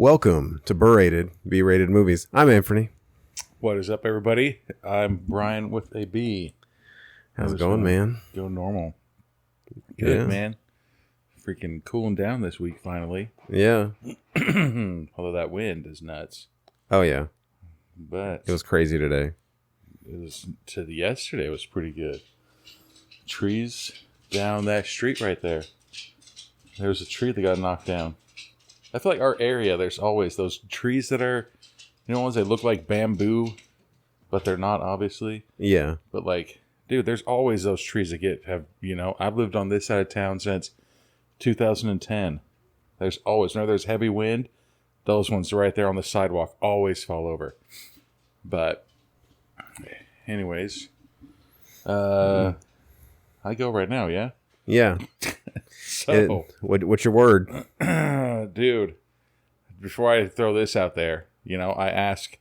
Welcome to B-rated movies. I'm Amferny. What is up, everybody? I'm Brian with a B. How's it going, man? Going normal. Good, Yeah. man. Freaking cooling down this week, finally. Yeah. Although that wind is nuts. Oh, yeah. But It was crazy today. yesterday was pretty good. Trees down that street right there. There was a tree that got knocked down. I feel like our area, there's always those trees that are, ones that look like bamboo, but they're not, obviously. Yeah. But like, dude, there's always those trees that I've lived on this side of town since 2010. There's always, whenever there's heavy wind, those ones right there on the sidewalk always fall over. But anyways, I go right now, yeah? Yeah. So, what's your word? dude, before I throw this out there, I ask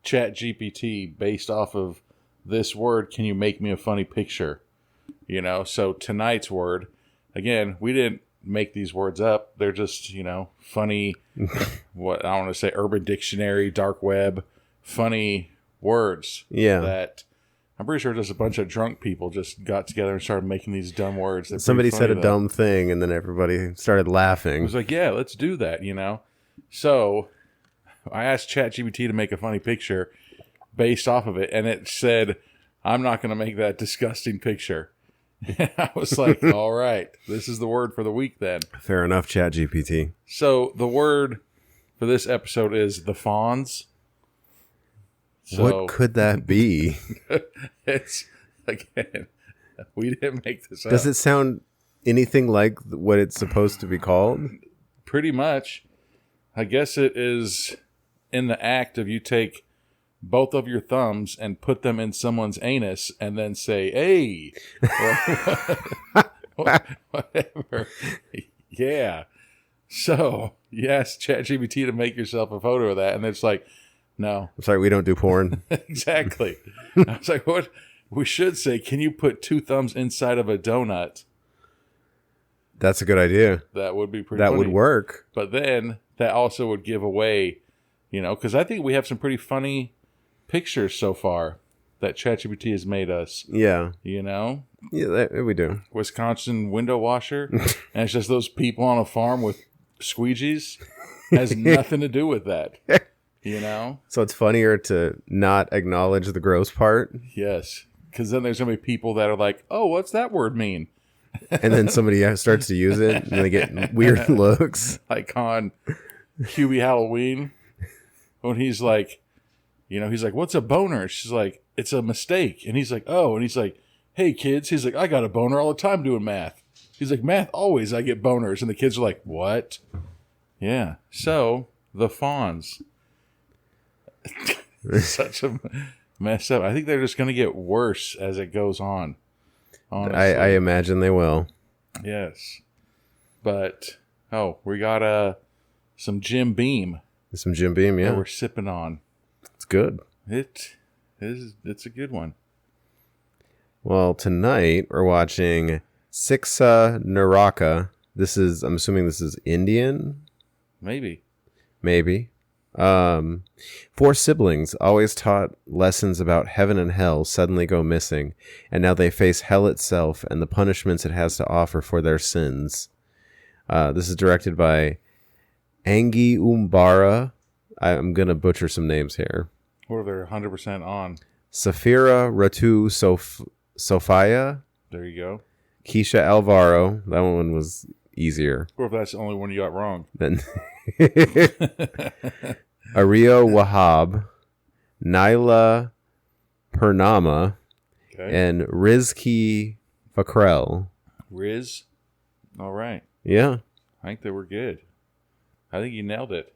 ChatGPT based off of this word, can you make me a funny picture? So tonight's word, again, we didn't make these words up. They're just, funny, what I want to say, Urban Dictionary, dark web, funny words. Yeah. That I'm pretty sure just a bunch of drunk people just got together and started making these dumb words. Somebody said a dumb thing, and then everybody started laughing. I was like, yeah, let's do that, So I asked ChatGPT to make a funny picture based off of it, and it said, I'm not going to make that disgusting picture. And I was like, all right, this is the word for the week then. Fair enough, ChatGPT. So the word for this episode is the Fonz. So, what could that be? It's, again, we didn't make this up. Does it sound anything like what it's supposed to be called? Pretty much. I guess it is in the act of you take both of your thumbs and put them in someone's anus and then say, hey, or whatever. Yeah. So, yes, ChatGPT to make yourself a photo of that. And it's like, no. I'm sorry, we don't do porn. Exactly. I was like, what? We should say, can you put two thumbs inside of a donut? That's a good idea. That would be pretty That funny. would work. But then that also would give away, because I think we have some pretty funny pictures so far that ChatGPT has made us. Yeah. Yeah, we do. Wisconsin window washer. And it's just those people on a farm with squeegees. Has nothing to do with that. So it's funnier to not acknowledge the gross part. Yes. Because then there's going to be people that are like, oh, what's that word mean? And then somebody starts to use it and they get weird looks. Like on QB Halloween, when he's like, what's a boner? She's like, it's a mistake. And he's like, oh. And he's like, hey, kids. He's like, I got a boner all the time doing math. He's like, math, always I get boners. And the kids are like, what? Yeah. So, the Fonz. Such a mess up. I think they're just going to get worse as it goes on. Honestly. I imagine they will. Yes. But, we got some Jim Beam. Some Jim Beam, yeah. That we're sipping on. It's good. It's a good one. Well, tonight we're watching Siksa Neraka. I'm assuming this is Indian? Maybe. Four siblings always taught lessons about heaven and hell suddenly go missing, and now they face hell itself and the punishments it has to offer for their sins. This is directed by Anggy Umbara. I'm going to butcher some names here. What are they 100% on? Safira Ratu Sofya. There you go. Kiesha Alvaro. That one was easier. Or if that's the only one you got wrong. Then Ariyo Wahab, Nayla Purnama, and Rizky Fachrel. Riz? All right. Yeah. I think they were good. I think you nailed it.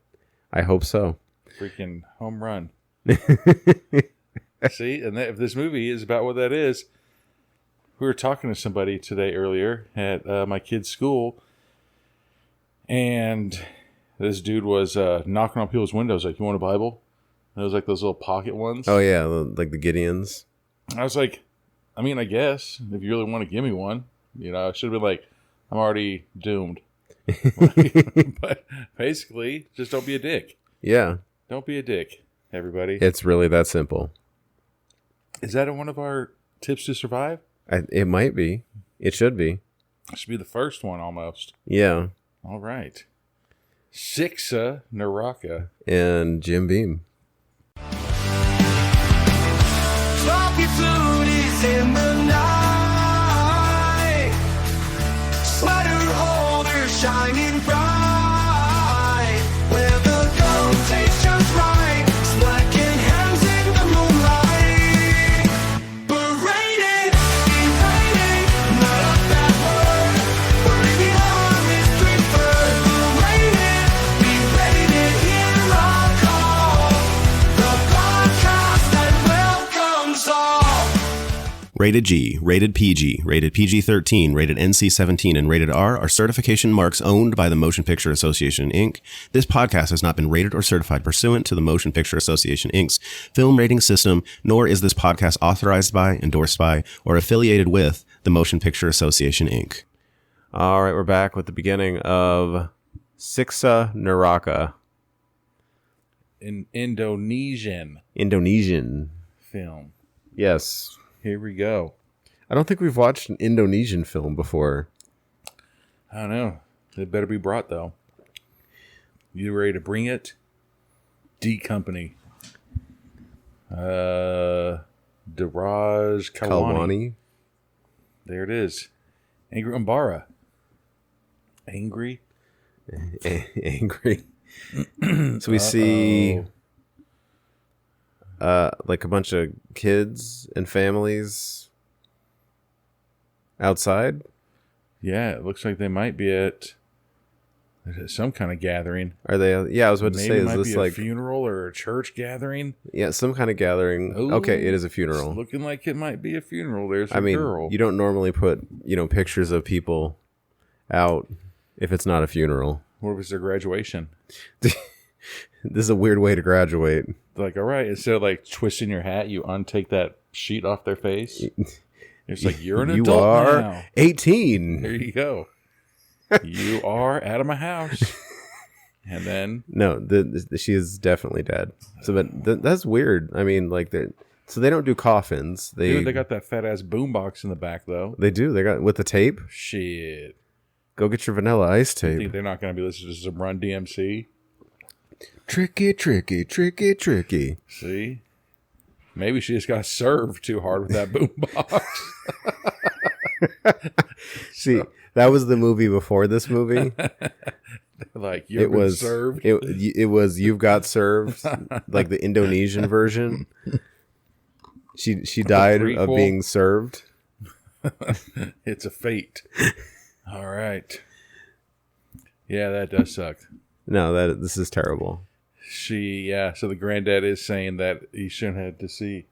I hope so. Freaking home run. See, and if this movie is about what that is, we were talking to somebody today earlier at my kid's school, and this dude was knocking on people's windows like, you want a Bible? And it was like those little pocket ones. Oh, yeah, like the Gideons. I was like, I mean, I guess, if you really want to give me one. I should have been like, I'm already doomed. But basically, just don't be a dick. Yeah. Don't be a dick, everybody. It's really that simple. Is that one of our tips to survive? It might be. It should be. It should be the first one almost. Yeah. All right. Siksa Neraka. And Jim Beam. Sloppy flute is in the night. Slider holder shining bright. Where the gold tastes just right. Splacking hands in the moonlight. Berated, berated, not a bad word. Believing our mystery first. Berated, be ready to hear our call. The podcast that welcomes all. Rated G, rated PG, rated PG-13, rated NC-17, and rated R are certification marks owned by the Motion Picture Association, Inc. This podcast has not been rated or certified pursuant to the Motion Picture Association, Inc.'s film rating system, nor is this podcast authorized by, endorsed by, or affiliated with the Motion Picture Association, Inc. All right, we're back with the beginning of Siksa Neraka. An Indonesian film. Yes. Here we go. I don't think we've watched an Indonesian film before. I don't know. They better be brought, though. You ready to bring it? D Company. Daraj Kalwani. There it is. Angry Umbara. Angry? Angry. So we see like a bunch of kids and families outside. Yeah, it looks like they might be at some kind of gathering. Are they? Yeah, I was about to Maybe say, it is might this be like a funeral or a church gathering? Yeah, some kind of gathering. Ooh, okay, it is a funeral. It's looking like it might be a funeral. There's a I mean, girl. you don't normally put pictures of people out if it's not a funeral. What if it's their graduation? This is a weird way to graduate. Like, all right, instead of like twisting your hat, you untake that sheet off their face. It's like, you're an adult are now. 18. There you go. You are out of my house. And then No, she is definitely dead. So, but that's weird. I mean, like so they don't do coffins. dude, they got that fat ass boombox in the back though. They do. They got with the tape. Shit. Go get your Vanilla Ice I tape. think they're not going to be listening to some Run DMC. Tricky, tricky, tricky, tricky. See? Maybe she just got served too hard with that boombox. See, that was the movie before this movie. Like, you've been served. It was You've Got Served, like the Indonesian version. She died of being served. It's a fate. All right. Yeah, that does suck. No, this is terrible. So the granddad is saying that he shouldn't have to see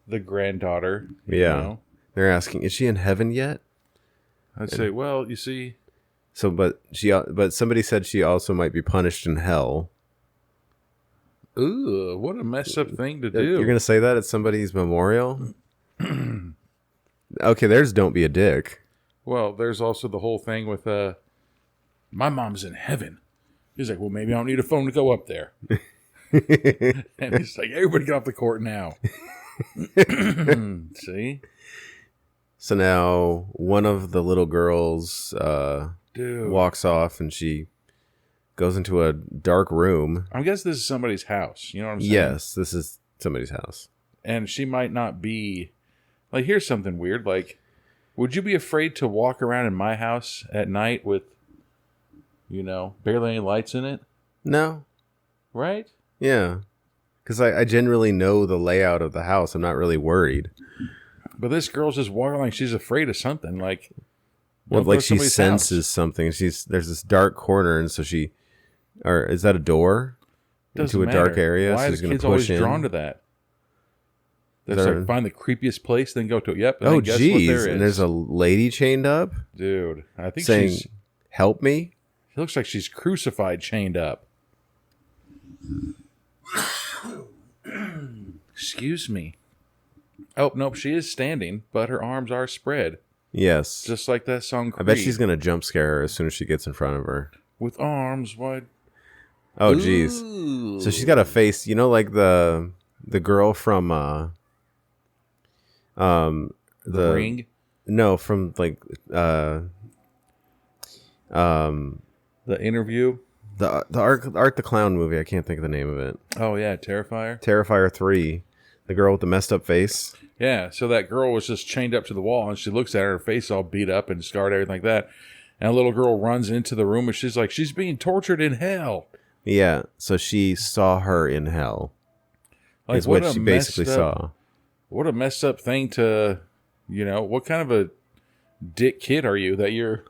the granddaughter. You know? They're asking, is she in heaven yet? I'd say, well, you see. So, but somebody said she also might be punished in hell. Ooh, what a messed up thing to do. You're gonna say that at somebody's memorial? Okay, there's don't be a dick. Well, there's also the whole thing with my mom's in heaven. He's like, well, maybe I don't need a phone to go up there. And he's like, everybody get off the court now. See? So now one of the little girls Dude. walks off and she goes into a dark room. I guess this is somebody's house. You know what I'm saying? Yes, this is somebody's house. And she might not be... Like, here's something weird. Like, would you be afraid to walk around in my house at night with, barely any lights in it? No. Right? Yeah. Because I generally know the layout of the house. I'm not really worried. But this girl's just walking like she's afraid of something. Like, Well, like she somebody's senses house. something. There's this dark corner, and so or is that a door Doesn't into a dark matter. area? Why So are she's the going kids to always push in. drawn to that? That's They're- like, find the creepiest place, then go to it. Yep. And Oh, then guess what geez! there And is. there's a lady chained up, Dude, I think saying, she "Help me." looks like she's crucified, chained up. Excuse me. Oh, nope, she is standing, but her arms are spread. Yes. Just like that song Creed. I bet she's going to jump scare her as soon as she gets in front of her. With arms wide. Oh, geez. So she's got a face, like the girl from the Ring? No, from like The Interview? the Art the Clown movie. I can't think of the name of it. Oh, yeah, Terrifier? Terrifier 3. The girl with the messed up face. Yeah, so that girl was just chained up to the wall, and she looks at her face all beat up and scarred, everything like that. And a little girl runs into the room, and she's like, she's being tortured in hell. Yeah, so she saw her in hell. Like, is what she basically saw. What a messed up thing to, what kind of a dick kid are you that you're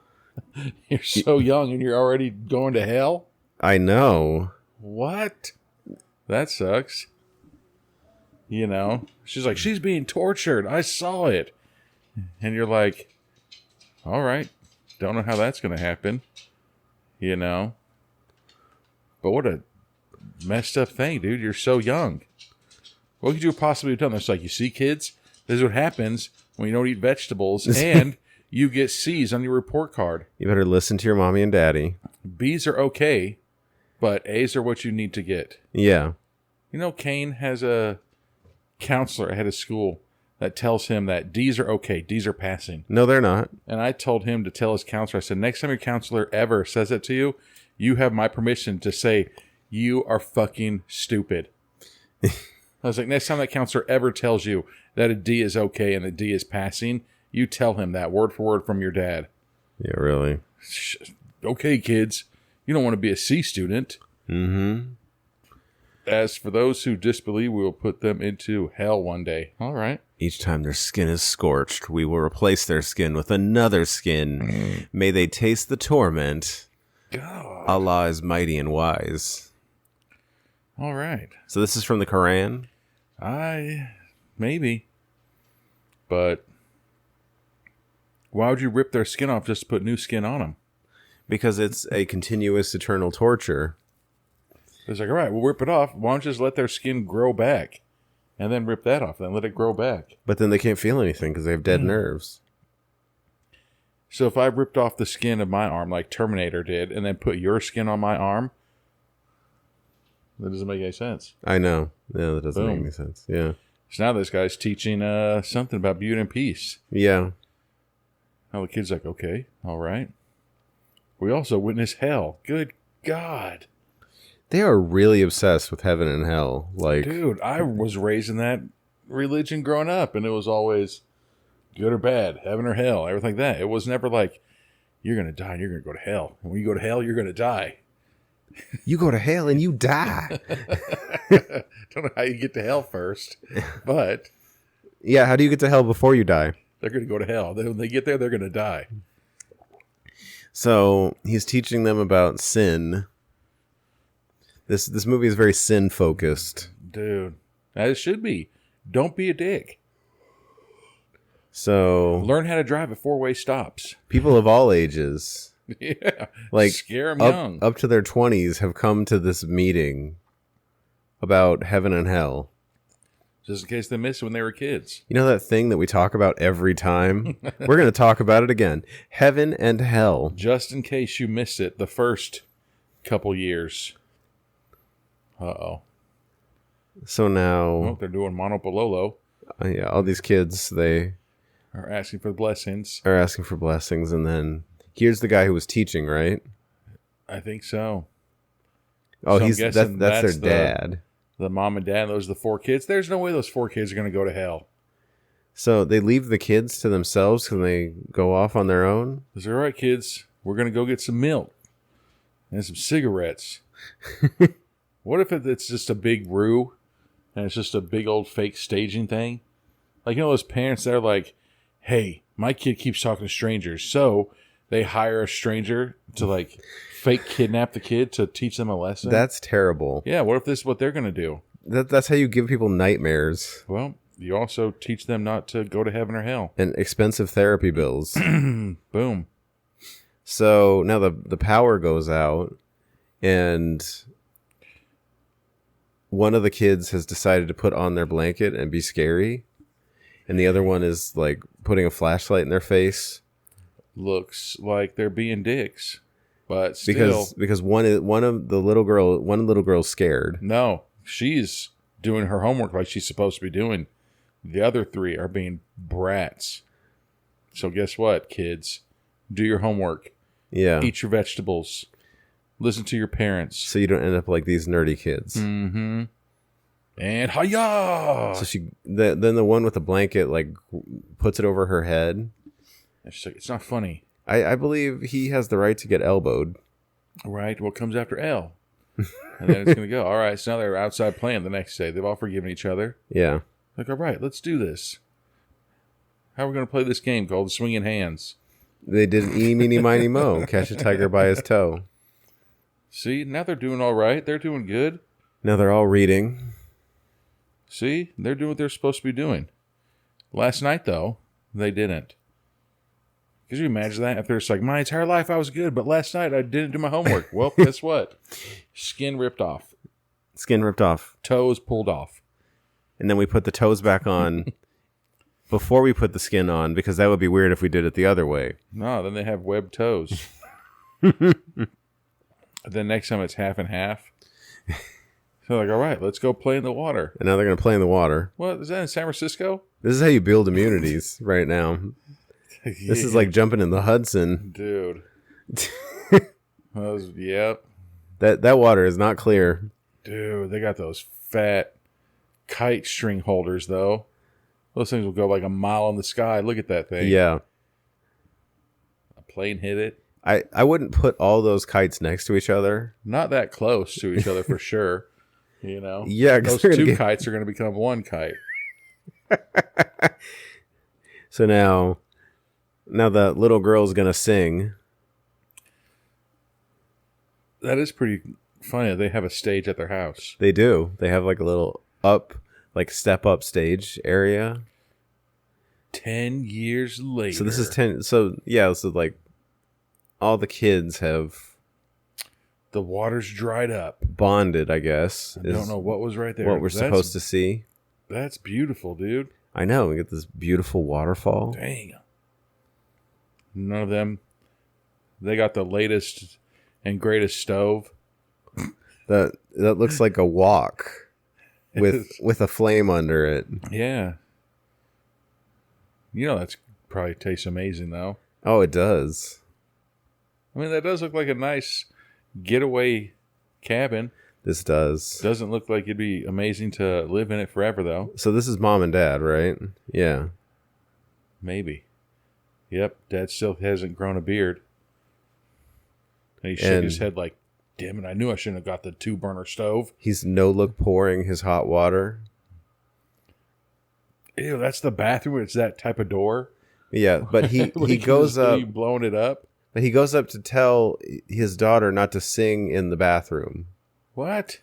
so young and you're already going to hell? I know. What? That sucks. She's like, she's being tortured. I saw it. And you're like, all right. Don't know how that's going to happen. But what a messed up thing, dude. You're so young. What could you have possibly have done? It's like, you see, kids, this is what happens when you don't eat vegetables and you get C's on your report card. You better listen to your mommy and daddy. B's are okay, but A's are what you need to get. Yeah. Kane has a counselor at his school that tells him that D's are okay. D's are passing. No, they're not. And I told him to tell his counselor, I said, next time your counselor ever says that to you, you have my permission to say, you are fucking stupid. I was like, next time that counselor ever tells you that a D is okay and a D is passing, you tell him that word for word from your dad. Yeah, really. Okay, kids. You don't want to be a C student. Mm-hmm. As for those who disbelieve, we will put them into hell one day. All right. Each time their skin is scorched, we will replace their skin with another skin. May they taste the torment. God. Allah is mighty and wise. All right. So this is from the Quran? Maybe. But why would you rip their skin off just to put new skin on them? Because it's a continuous eternal torture. It's like, all right, we'll rip it off. Why don't you just let their skin grow back? And then rip that off, then let it grow back. But then they can't feel anything because they have dead nerves. So if I ripped off the skin of my arm like Terminator did and then put your skin on my arm, that doesn't make any sense. I know. Yeah, that doesn't make any sense. Yeah. So now this guy's teaching something about beauty and peace. Yeah. Now the kid's like, okay, all right. We also witness hell. Good God. They are really obsessed with heaven and hell. Like, dude, I was raised in that religion growing up, and it was always good or bad, heaven or hell, everything like that. It was never like, you're going to die and you're going to go to hell. And when you go to hell, you're going to die. You go to hell and you die. Don't know how you get to hell first, but... Yeah, how do you get to hell before you die? They're going to go to hell. When they get there, they're going to die. So, he's teaching them about sin. This movie is very sin-focused. Dude, as it should be. Don't be a dick. So... learn how to drive at four-way stops. People of all ages... Yeah, like scare them young. Up to their 20s have come to this meeting about heaven and hell. Just in case they missed it when they were kids. You know that thing that we talk about every time? We're going to talk about it again. Heaven and hell. Just in case you missed it the first couple years. Uh-oh. So now... well, they're doing Monopololo. Yeah, all these kids, they... are asking for blessings. Are asking for blessings, and then... here's the guy who was teaching, right? I think so. Oh, so that's their dad. The mom and dad, those are the four kids. There's no way those four kids are going to go to hell. So they leave the kids to themselves and they go off on their own? It's all right, kids. We're going to go get some milk and some cigarettes. What if it's just a big ruse and it's just a big old fake staging thing? Like, those parents that are like, hey, my kid keeps talking to strangers, so... they hire a stranger to, fake kidnap the kid to teach them a lesson. That's terrible. Yeah, what if this is what they're going to do? That's how you give people nightmares. Well, you also teach them not to go to heaven or hell. And expensive therapy bills. Boom. So now the power goes out, and one of the kids has decided to put on their blanket and be scary. And the other one is like putting a flashlight in their face. Looks like they're being dicks, but still, because one of the little girl's scared. No, she's doing her homework like she's supposed to be doing. The other three are being brats. So guess what, kids? Do your homework. Yeah. Eat your vegetables. Listen to your parents. So you don't end up like these nerdy kids. Mm-hmm. And hiya! So then the one with the blanket like puts it over her head. And she's like, it's not funny. I believe he has the right to get elbowed. Right. What comes after L? And then it's going to go. All right. So now they're outside playing the next day. They've all forgiven each other. Yeah. Like, all right, let's do this. How are we going to play this game called Swinging Hands? They did an eeny, meeny, miny, mo. Catch a tiger by his toe. See, now they're doing all right. They're doing good. Now they're all reading. See, they're doing what they're supposed to be doing. Last night, though, they didn't. Could you imagine that? If there's like, my entire life I was good, but last night I didn't do my homework. Well, guess what? Skin ripped off. Skin ripped off. Toes pulled off. And then we put the toes back on before we put the skin on, because that would be weird if we did it the other way. No, then they have webbed toes. Then next time it's half and half. So like, all right, let's go play in the water. And now they're going to play in the water. What, is that in San Francisco? This is how you build immunities right now. Yeah. This is like jumping in the Hudson. Dude. Yep. That water is not clear. Dude, they got those fat kite string holders, though. Those things will go like a mile in the sky. Look at that thing. Yeah. A plane hit it. I wouldn't put all those kites next to each other. Not that close to each other for sure. You know? Yeah. Those two kites are going to become one kite. So now the little girl's going to sing. That is pretty funny. They have a stage at their house. They do. They have like a little step up stage area. 10 years later. So this is 10. So yeah, this is like all the kids have. The water's dried up. Bonded, I guess. I don't know what was right there. What we're supposed to see. That's beautiful, dude. I know. We get this beautiful waterfall. Dang. None of them. They got the latest and greatest stove. That looks like a wok with a flame under it. Yeah. You know that's probably tastes amazing though. Oh, it does. I mean, that does look like a nice getaway cabin. This does. Doesn't look like it'd be amazing to live in it forever though. So this is mom and dad, right? Yeah. Maybe. Yep. Dad still hasn't grown a beard. And he shook his head like, damn it, I knew I shouldn't have got the 2-burner stove. He's no-look pouring his hot water. Ew, that's the bathroom. It's that type of door. Yeah, but he goes up. He blowing it up. But he goes up to tell his daughter not to sing in the bathroom. What?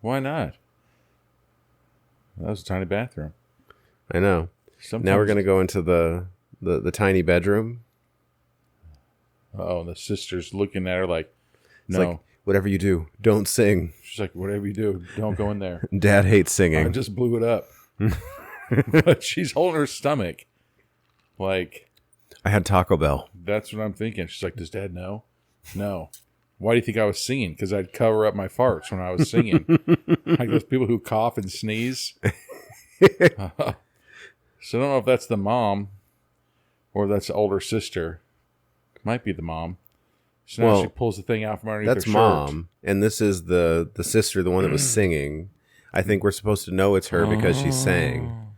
Why not? That was a tiny bathroom. I know. Now we're going to go into the tiny bedroom. Oh, and the sister's looking at her like, no. It's like, whatever you do, don't sing. She's like, whatever you do, don't go in there. Dad hates singing. I just blew it up. But she's holding her stomach. Like, I had Taco Bell. That's what I'm thinking. She's like, does Dad know? No. Why do you think I was singing? Because I'd cover up my farts when I was singing. Like those people who cough and sneeze. So I don't know if that's the mom or that's the older sister. Might be the mom. So now she pulls the thing out from underneath her shirt. That's mom. And this is the sister, the one that was singing. I think we're supposed to know it's her because she sang.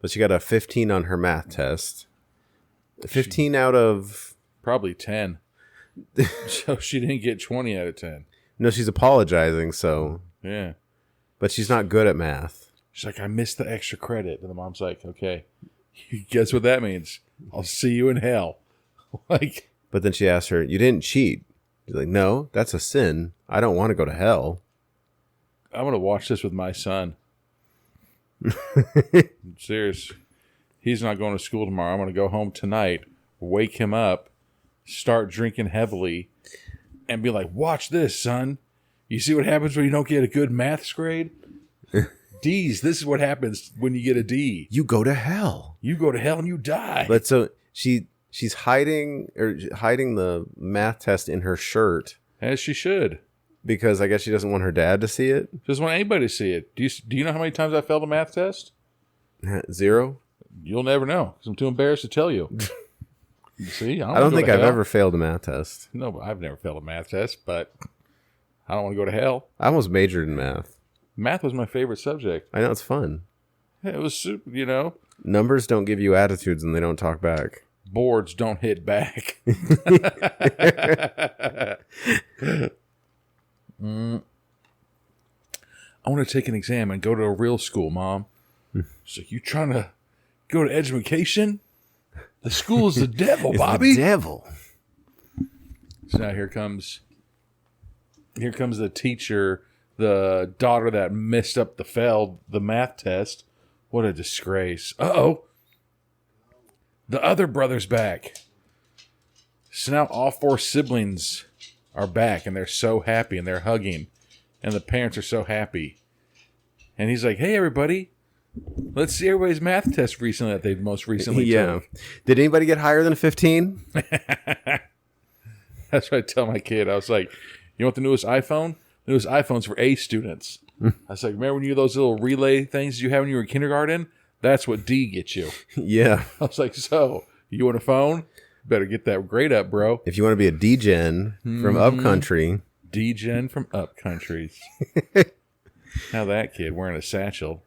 But she got a 15 on her math test. 15 out of... Probably 10. So she didn't get 20 out of 10. No, she's apologizing, so... Yeah. But she's not good at math. She's like, I missed the extra credit. And the mom's like, okay, guess what that means? I'll see you in hell. Like... But then she asked her, you didn't cheat. She's like, no, that's a sin. I don't want to go to hell. I'm going to watch this with my son. I'm serious. He's not going to school tomorrow. I'm going to go home tonight, wake him up, start drinking heavily, and be like, watch this, son. You see what happens when you don't get a good maths grade? D's. This is what happens when you get a D. You go to hell. You go to hell and you die. But so she's hiding the math test in her shirt. As she should. Because I guess she doesn't want her dad to see it. She doesn't want anybody to see it. Do you know how many times I failed a math test? 0? You'll never know because I'm too embarrassed to tell you. See, I don't think I've ever failed a math test. No, but I've never failed a math test, but I don't want to go to hell. I almost majored in math. Math was my favorite subject. I know, it's fun. It was super, Numbers don't give you attitudes and they don't talk back. Boards don't hit back. I want to take an exam and go to a real school, Mom. She's like, you trying to go to education? The school is the devil, It's Bobby. the devil. So now here comes the teacher, the daughter that messed up the math test. What a disgrace. Uh-oh. The other brother's back. So now all 4 siblings are back, and they're so happy, and they're hugging, and the parents are so happy. And he's like, hey, everybody, let's see everybody's math test recently that they've most recently took. Did anybody get higher than 15? That's what I tell my kid. I was like, you want the newest iPhone? The newest iPhone's for A students. I was like, remember when you had those little relay things you had when you were in kindergarten? That's what D gets you. Yeah. I was like, so, you want a phone? Better get that grade up, bro. If you want to be a D-Gen from Upcountry. D-Gen from Upcountry. Now that kid wearing a satchel.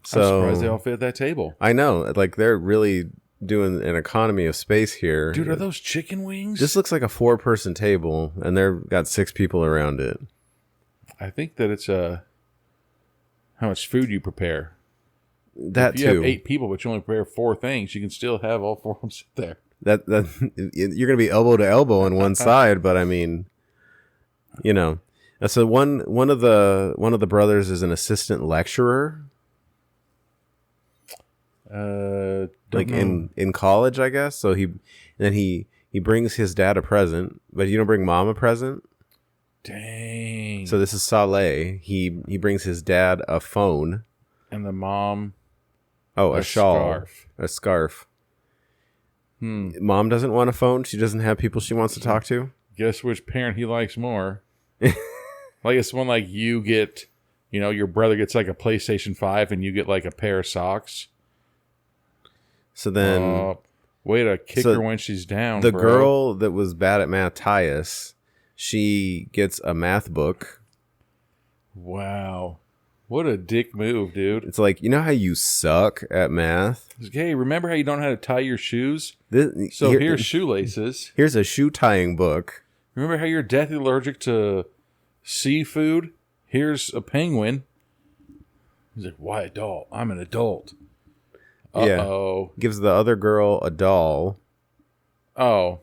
So, I'm surprised they all fit at that table. I know. Like, they're really doing an economy of space here. Dude, are those chicken wings? This looks like a 4-person table, and they've got 6 people around it. I think that it's how much food you prepare. That if you too. have 8 people, but you only prepare 4 things, you can still have all 4 of them sit there. That you're going to be elbow to elbow on one side, but I mean, So one of the brothers is an assistant lecturer. Like know. in college, I guess. So he brings his dad a present, but you don't bring mom a present. Dang. So this is Saleh. He brings his dad a phone. And the mom. Oh, a shawl. Scarf. A scarf. Mom doesn't want a phone. She doesn't have people she wants to talk to. Guess which parent he likes more. Like it's one like you get, your brother gets like a PlayStation 5 and you get like a pair of socks. So then, way to kick her when she's down. The bro. girl that was bad at math, Tyus, she gets a math book. Wow. What a dick move, dude. It's like, you know how you suck at math? It's like, hey, remember how you don't know how to tie your shoes? Here's shoelaces. Here's a shoe tying book. Remember how you're deathly allergic to seafood? Here's a penguin. He's like, why adult? I'm an adult. Uh-oh. Yeah. Gives the other girl a doll. Oh.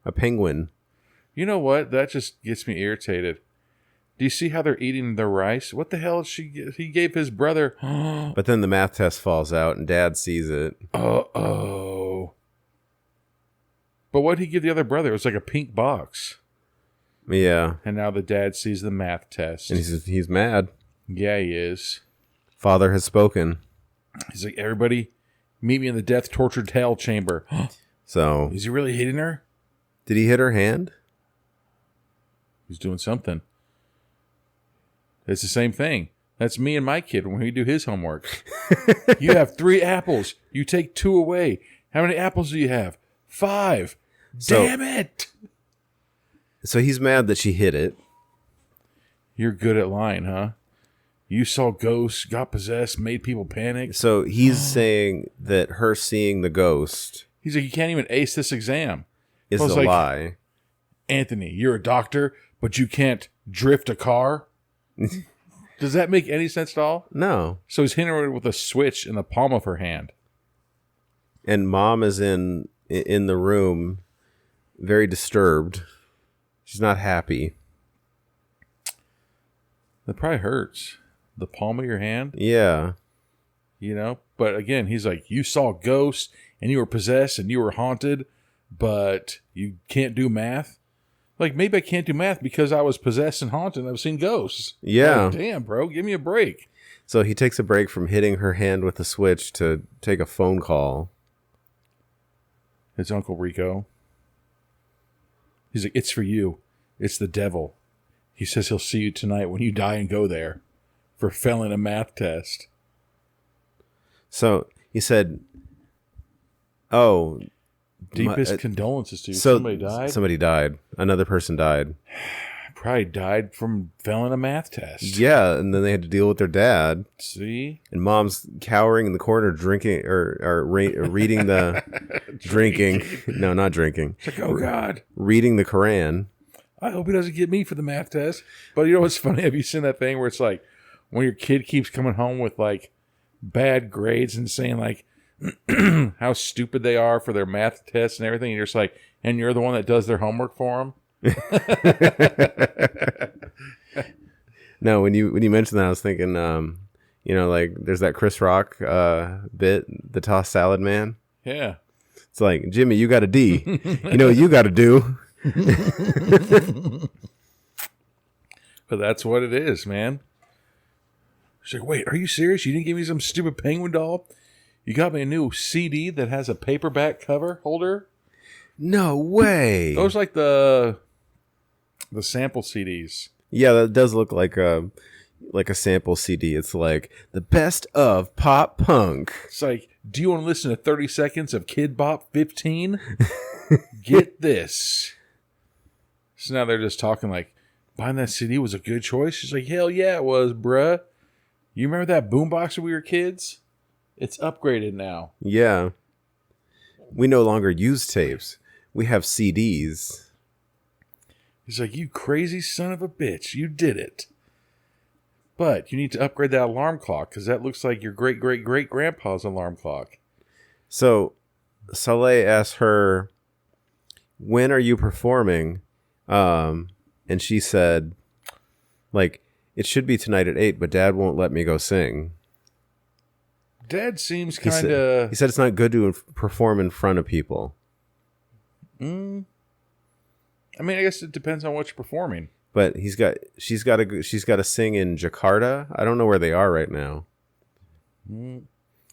A penguin. You know what? That just gets me irritated. Do you see how they're eating their rice? What the hell did he gave his brother? But then the math test falls out and dad sees it. Uh-oh. But what did he give the other brother? It was like a pink box. Yeah. And now the dad sees the math test. And he's mad. Yeah, he is. Father has spoken. He's like, everybody, meet me in the death tortured hell chamber. So. Is he really hitting her? Did he hit her hand? He's doing something. It's the same thing. That's me and my kid when we do his homework. You have 3 apples. You take 2 away. How many apples do you have? 5. Damn it. So he's mad that she hit it. You're good at lying, huh? You saw ghosts, got possessed, made people panic. So he's saying that her seeing the ghost. He's like, you can't even ace this exam. Is a lie. Anthony, you're a doctor, but you can't drift a car? Does that make any sense at all? No. So he's hitting her with a switch in the palm of her hand. And mom is in the room, very disturbed. She's not happy. That probably hurts. The palm of your hand? Yeah. But again, he's like, you saw ghosts and you were possessed and you were haunted, but you can't do math. Like, maybe I can't do math because I was possessed and haunted and I've seen ghosts. Yeah. Like, damn, bro, give me a break. So he takes a break from hitting her hand with the switch to take a phone call. It's Uncle Rico. He's like, it's for you. It's the devil. He says he'll see you tonight when you die and go there for failing a math test. So he said, oh... Deepest condolences to you. So somebody died? Somebody died. Another person died. Probably died from failing a math test. Yeah, and then they had to deal with their dad. See? And mom's cowering in the corner drinking or reading the... drinking. No, not drinking. It's like, oh, God. Reading the Quran. I hope he doesn't get me for the math test. But you know what's funny? Have you seen that thing where it's like when your kid keeps coming home with like bad grades and saying like how stupid they are for their math tests and everything, and you're just like, and you're the one that does their homework for them? No, when you mentioned that, I was thinking, like there's that Chris Rock bit, the tossed salad man. Yeah. It's like, Jimmy, you got a D. You know what you got to do? But that's what it is, man. She's like, wait, are you serious? You didn't give me some stupid penguin doll? You got me a new CD that has a paperback cover holder? No way. Those like the sample CDs. Yeah, that does look like a sample CD. It's like the best of pop punk. It's like, do you want to listen to 30 seconds of Kid Bop 15? Get this. So now they're just talking like, buying that CD was a good choice? She's like, hell yeah, it was, bruh. You remember that boombox when we were kids? It's upgraded now. Yeah. We no longer use tapes. We have CDs. He's like, you crazy son of a bitch. You did it. But you need to upgrade that alarm clock because that looks like your great-great-great-grandpa's alarm clock. So Saleh asked her, when are you performing? And she said, like, it should be tonight at 8, but Dad won't let me go sing. Dad seems kind of... He said it's not good to perform in front of people. I mean, I guess it depends on what you're performing. But she's got to sing in Jakarta. I don't know where they are right now.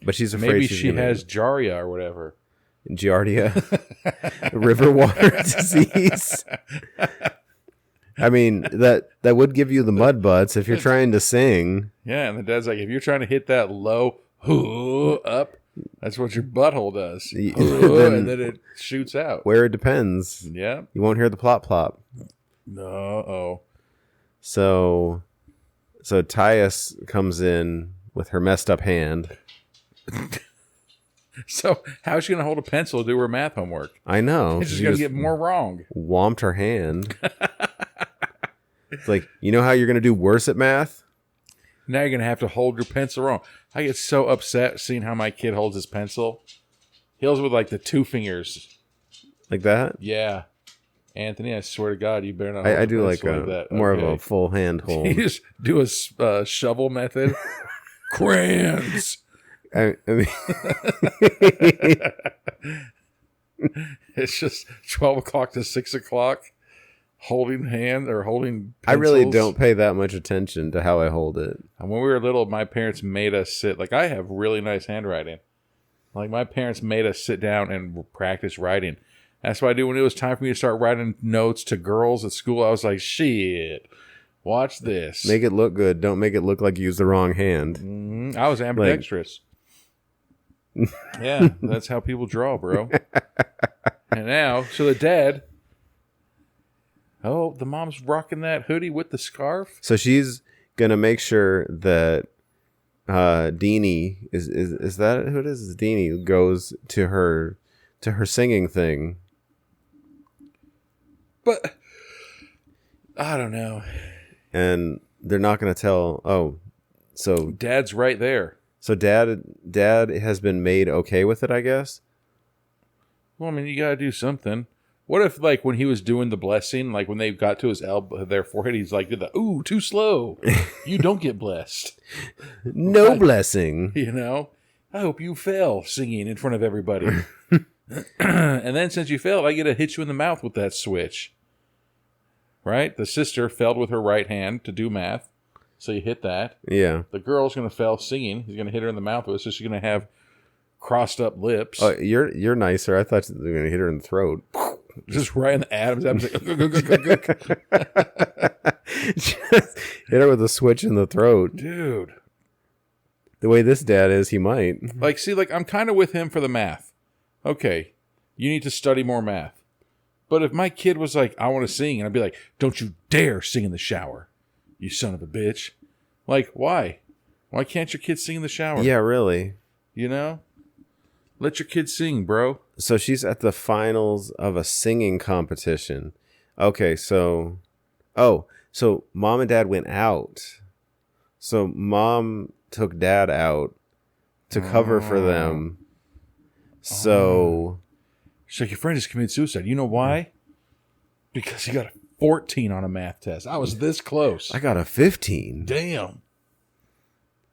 But she's afraid maybe she has Jaria or whatever. Giardia, river water disease. I mean, that would give you the mud butts if you're trying to sing. Yeah, and the dad's like, if you're trying to hit that low up, that's what your butthole does. And then it shoots out. Where it depends. Yeah. You won't hear the plop plop. No. So Tyus comes in with her messed up hand. So how's she going to hold a pencil to do her math homework? I know. She's going to get more wrong. Whomped her hand. It's like, you know how you're going to do worse at math? Now you're going to have to hold your pencil wrong. I get so upset seeing how my kid holds his pencil. He holds with like the 2 fingers. Like that? Yeah. Anthony, I swear to God, you better not. I do like that. More of a full hand hold. You just do a shovel method. Crayons. I mean, it's just 12 o'clock to 6 o'clock. Holding hand or holding pencils. I really don't pay that much attention to how I hold it. And when we were little, my parents made us sit. Like, I have really nice handwriting. Like, my parents made us sit down and practice writing. That's what I do when it was time for me to start writing notes to girls at school. I was like, shit, watch this. Make it look good. Don't make it look like you used the wrong hand. I was ambidextrous. Yeah, that's how people draw, bro. And now, so the dad... Oh, the mom's rocking that hoodie with the scarf. So she's gonna make sure that Deanie is that who it is? Deanie goes to her singing thing. But I don't know. And they're not gonna tell. Oh, so Dad's right there. So Dad has been made okay with it, I guess. Well, I mean, you gotta do something. What if, like, when he was doing the blessing, like, when they got to his elbow, their forehead, he's like, did the, ooh, too slow. You don't get blessed. No blessing. You know? I hope you fail singing in front of everybody. And then since you failed, I get to hit you in the mouth with that switch. right? The sister failed with her right hand to do math. So you hit that. Yeah. The girl's going to fail singing. He's going to hit her in the mouth with it. So she's going to have crossed up lips. Oh, you're nicer. I thought they were going to hit her in the throat. Just right in the Adam's apple. Just hit her with a switch in the throat. Dude. The way this dad is, he might. Like, see, like, I'm kind of with him for the math. Okay, you need to study more math. But if my kid was like, I want to sing, and I'd be like, don't you dare sing in the shower, you son of a bitch. Like, why? Why can't your kid sing in the shower? Yeah, really. You know? Let your kid sing, bro. So she's at the finals of a singing competition. Okay, so... Oh, so mom and dad went out. So mom took dad out to cover for them. So... She's like, your friend just committed suicide. You know why? Because he got a 14 on a math test. I was this close. I got a 15. Damn.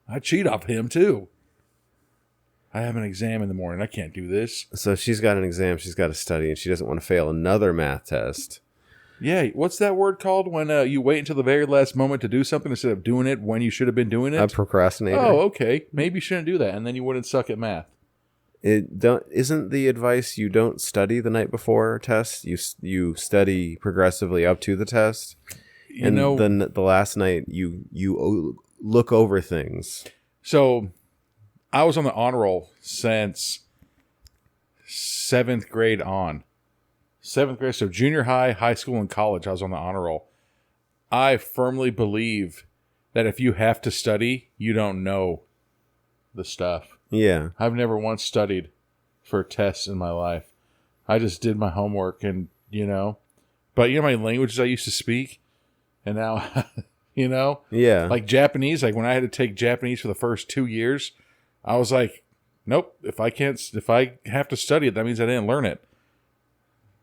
I cheat off him, too. I have an exam in the morning. I can't do this. So she's got an exam she's got to study, and she doesn't want to fail another math test. Yeah, what's that word called when you wait until the very last moment to do something instead of doing it when you should have been doing it? A procrastinator. Oh, okay. Maybe you shouldn't do that, and then you wouldn't suck at math. Isn't the advice you don't study the night before test? You study progressively up to the test, and then the last night you look over things. So, I was on the honor roll since 7th grade on. 7th grade, so junior high, high school, and college, I was on the honor roll. I firmly believe that if you have to study, you don't know the stuff. Yeah. I've never once studied for tests in my life. I just did my homework and, But you know how many languages I used to speak? And now, Yeah. Like Japanese, like when I had to take Japanese for the first 2 years, I was like, nope, if I have to study it, that means I didn't learn it.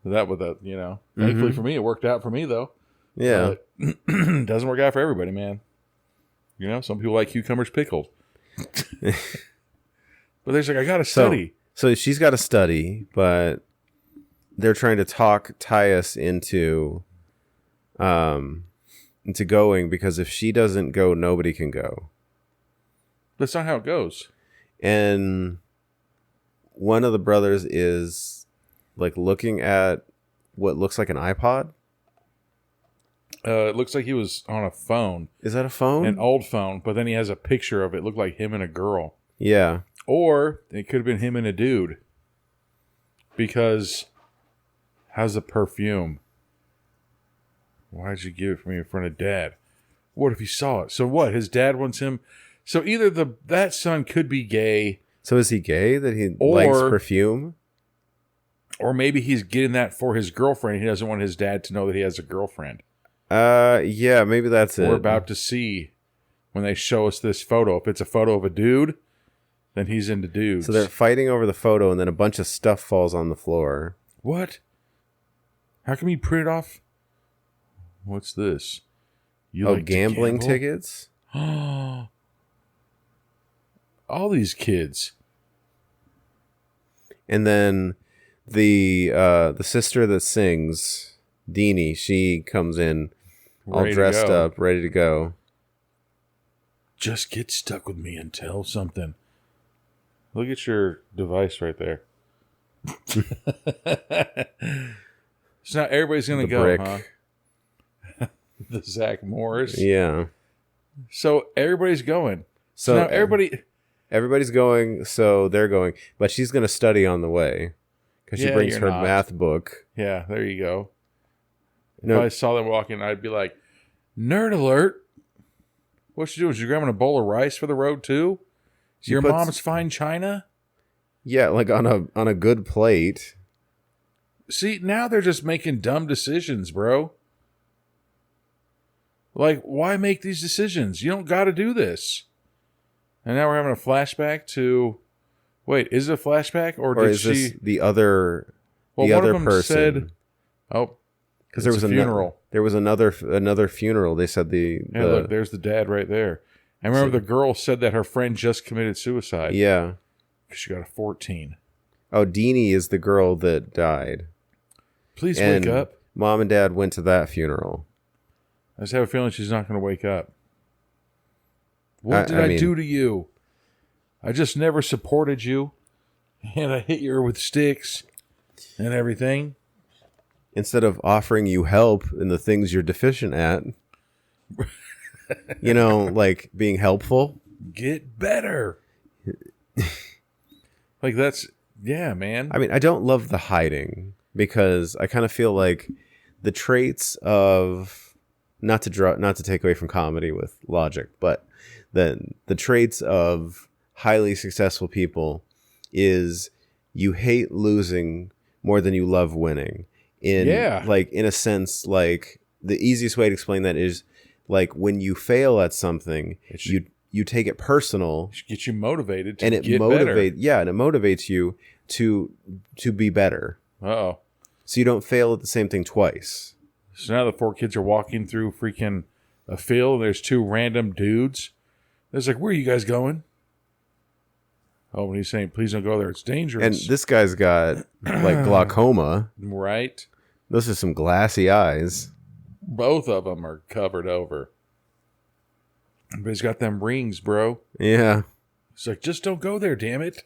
Thankfully for me, it worked out for me though. Yeah. But it doesn't work out for everybody, man. Some people like cucumbers pickled. But there's like, I gotta study. So she's got to study, but they're trying to tie us into going, because if she doesn't go, nobody can go. That's not how it goes. And one of the brothers is like looking at what looks like an iPod. It looks like he was on a phone. Is that a phone? An old phone, but then he has a picture of it. It looked like him and a girl. Yeah. Or it could have been him and a dude. Because how's the perfume? Why'd you give it for me in front of dad? What if he saw it? So what? His dad wants him. So either that son could be gay. So is he gay that he likes perfume? Or maybe he's getting that for his girlfriend. He doesn't want his dad to know that he has a girlfriend. Yeah, maybe that's it. We're about to see when they show us this photo. If it's a photo of a dude, then he's into dudes. So they're fighting over the photo, and then a bunch of stuff falls on the floor. What? How come you print it off? What's this? You like gambling tickets? All these kids. And then the sister that sings, Deanie, she comes in all dressed up, ready to go. Just get stuck with me and tell something. Look at your device right there. So now everybody's going to go, brick. huh? The Zach Morris. Yeah. So everybody's going. So now everybody's going, so they're going. But she's going to study on the way. Because she brings her math book. Yeah, there you go. If I saw them walking, I'd be like, nerd alert. What's she doing? She's grabbing a bowl of rice for the road too? Your mom's fine china? Yeah, like on a good plate. See, now they're just making dumb decisions, bro. Like, why make these decisions? You don't got to do this. And now we're having a flashback to... Wait, is it a flashback? Or did is this the other person? Said, because there was a funeral. There was another funeral. They said look, there's the dad right there. I remember the girl said that her friend just committed suicide. Yeah. Because she got a 14. Oh, Deanie is the girl that died. Please wake up. Mom and dad went to that funeral. I just have a feeling she's not going to wake up. What did I do to you? I just never supported you. And I hit you with sticks and everything. Instead of offering you help in the things you're deficient at, like being helpful. Get better. Like yeah, man. I mean, I don't love the hiding because I kind of feel like the traits of, not to take away from comedy with logic, but the traits of highly successful people is you hate losing more than you love winning. In a sense, like the easiest way to explain that is like when you fail at something, you take it personal. It gets you motivated to and it get better. Yeah, and it motivates you to be better. Uh-oh. So you don't fail at the same thing twice. So now the 4 kids are walking through freaking a field, and there's 2 random dudes. It's like, where are you guys going? Oh, when he's saying, please don't go there, it's dangerous. And this guy's got like glaucoma. Right. Those are some glassy eyes. Both of them are covered over. But he's got them rings, bro. Yeah. It's like, just don't go there, damn it.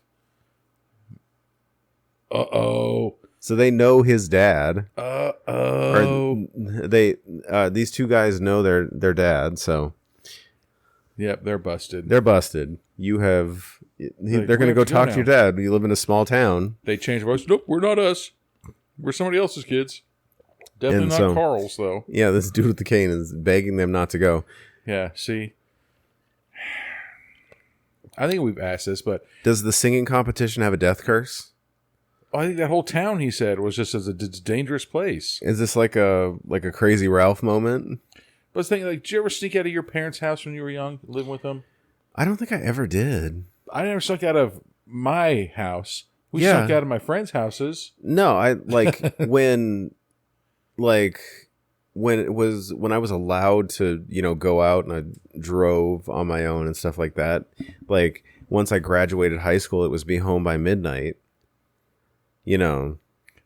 Uh-oh. So they know his dad. Uh-oh. Or these 2 guys know their dad, so. Yep, they're busted. They're busted. They're going to go talk to your dad. You live in a small town. They change voice. Nope, we're not us. We're somebody else's kids. Definitely not Carl's, though. Yeah, this dude with the cane is begging them not to go. Yeah, see? I think we've asked this, but... Does the singing competition have a death curse? I think that whole town, he said, was just a dangerous place. Is this like a Crazy Ralph moment? But I was thinking, like, did you ever sneak out of your parents' house when you were young, living with them? I don't think I ever did. I never snuck out of my house. We snuck out of my friends' houses. No, I like when I was allowed to, go out and I drove on my own and stuff like that. Like once I graduated high school, it was be home by midnight. No,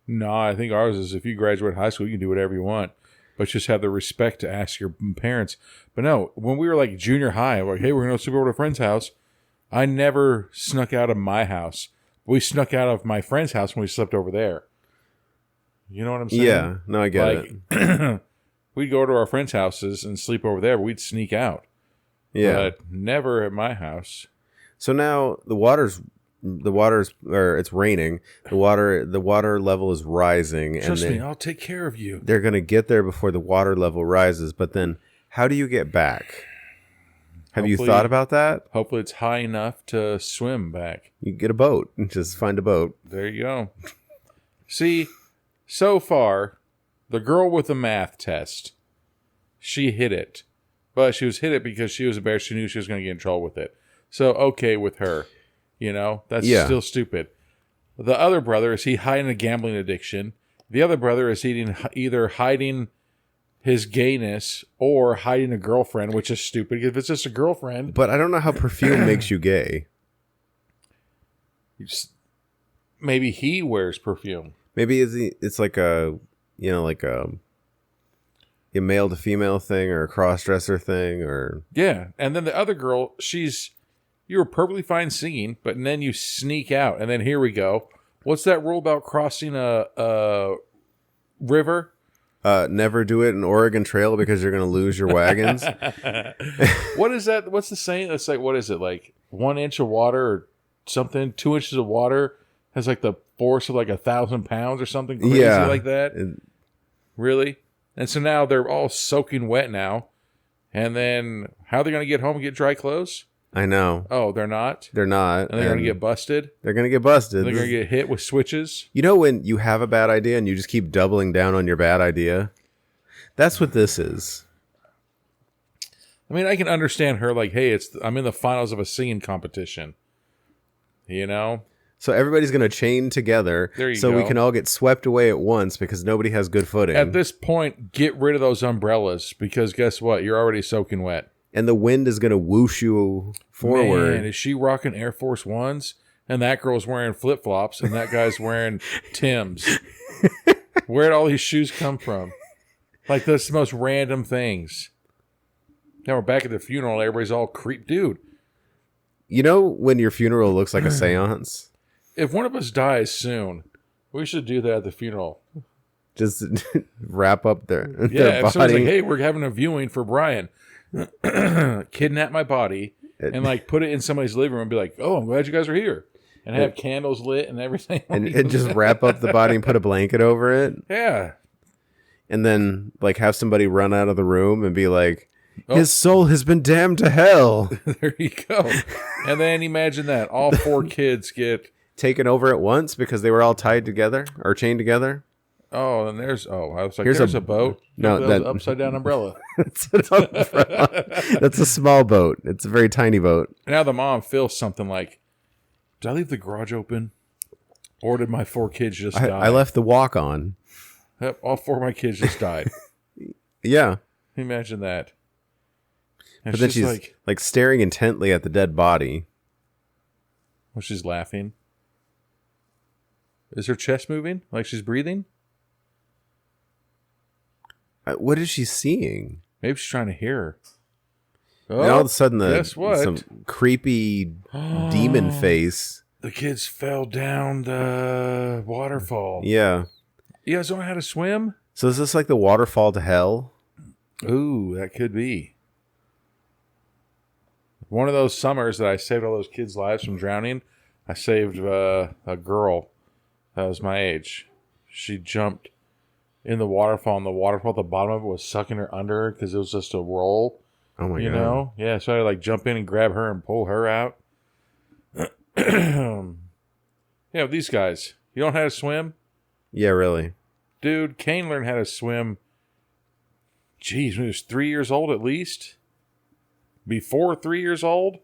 I think ours is if you graduate high school, you can do whatever you want, but just have the respect to ask your parents. But no, when we were like junior high, like, hey, we're going to sleep over to a friend's house. I never snuck out of my house. We snuck out of my friend's house when we slept over there. You know what I'm saying? Yeah, no, I get it. We'd go to our friends' houses and sleep over there, but we'd sneak out. Yeah. But never at my house. So now it's raining. The water level is rising. Trust me, I'll take care of you. They're going to get there before the water level rises, but then how do you get back? Have you thought about that? Hopefully it's high enough to swim back. You get a boat and just find a boat. There you go. See, so far, the girl with the math test, she hit it. But she hit it because she was embarrassed. She knew she was going to get in trouble with it. So, okay with her. That's still stupid. The other brother, is he hiding a gambling addiction? The other brother is either hiding his gayness or hiding a girlfriend, which is stupid if it's just a girlfriend. But I don't know how perfume makes you gay. Maybe he wears perfume. Maybe it's like a male to female thing or a cross-dresser thing or... Yeah, and then the other girl, you were perfectly fine singing, but then you sneak out, and then here we go. What's that rule about crossing a river? Never do it in Oregon Trail because you're going to lose your wagons. What is that? What's the saying? It's like, what is it? Like 1 inch of water or something? 2 inches of water has like the force of like 1,000 pounds or something crazy like that. Really? And so now they're all soaking wet now. And then how are they going to get home and get dry clothes? I know. Oh, they're not? They're not. And they're going to get busted? They're going to get busted. They're going to get hit with switches? You know when you have a bad idea and you just keep doubling down on your bad idea? That's what this is. I mean, I can understand her like, hey, I'm in the finals of a singing competition. So everybody's going to chain together so we can all get swept away at once because nobody has good footing. At this point, get rid of those umbrellas because guess what? You're already soaking wet. And the wind is going to whoosh you forward. Man, is she rocking Air Force Ones? And that girl's wearing flip-flops and that guy's wearing Timbs. Where'd all these shoes come from? Like, that's the most random things. Now we're back at the funeral. Everybody's all creep. Dude, You know when your funeral looks like a seance? if one of us dies soon, we should do that at the funeral. Just wrap up their Yeah, if someone's body. like, hey, we're having a viewing for Brian. Kidnap my body and like put it in somebody's living room and be like, oh, I'm glad you guys are here. And have candles lit and everything. and just wrap up the body and put a blanket over it. Yeah. And then like have somebody run out of the room and be like, Oh. his soul has been damned to hell. There you go. And then imagine that. All 4 kids get... Taken over at once because they were all tied together or chained together. Oh, and there's... Oh, I was like, Here's there's a- a boat. No, That was that- upside down umbrella. That's a small boat. It's a very tiny boat. Now the mom feels something like, did I leave the garage open? Or did my 4 kids just die? I left the walk on. Yep, all 4 of my kids just died. Yeah. Imagine that. And But then she's like staring intently at the dead body. well, she's laughing. Is her chest moving? Like she's breathing? What is she seeing? Maybe she's trying to hear her. And all of a sudden, guess what? some creepy demon face. The kids fell down the waterfall. Yeah. You guys don't know how to swim? So is this like the waterfall to hell? Ooh, that could be. One of those summers that I saved all those kids' lives from drowning, I saved a girl that was my age. She jumped in the waterfall, and the waterfall at the bottom of it was sucking her under because it was just a roll. Oh my You god. know? Yeah, so I had to like jump in and grab her and pull her out. Yeah, these guys. You don't know how to swim? Yeah, really. Dude, Kane learned how to swim, geez, when he was 3 years old at least. Before 3 years old?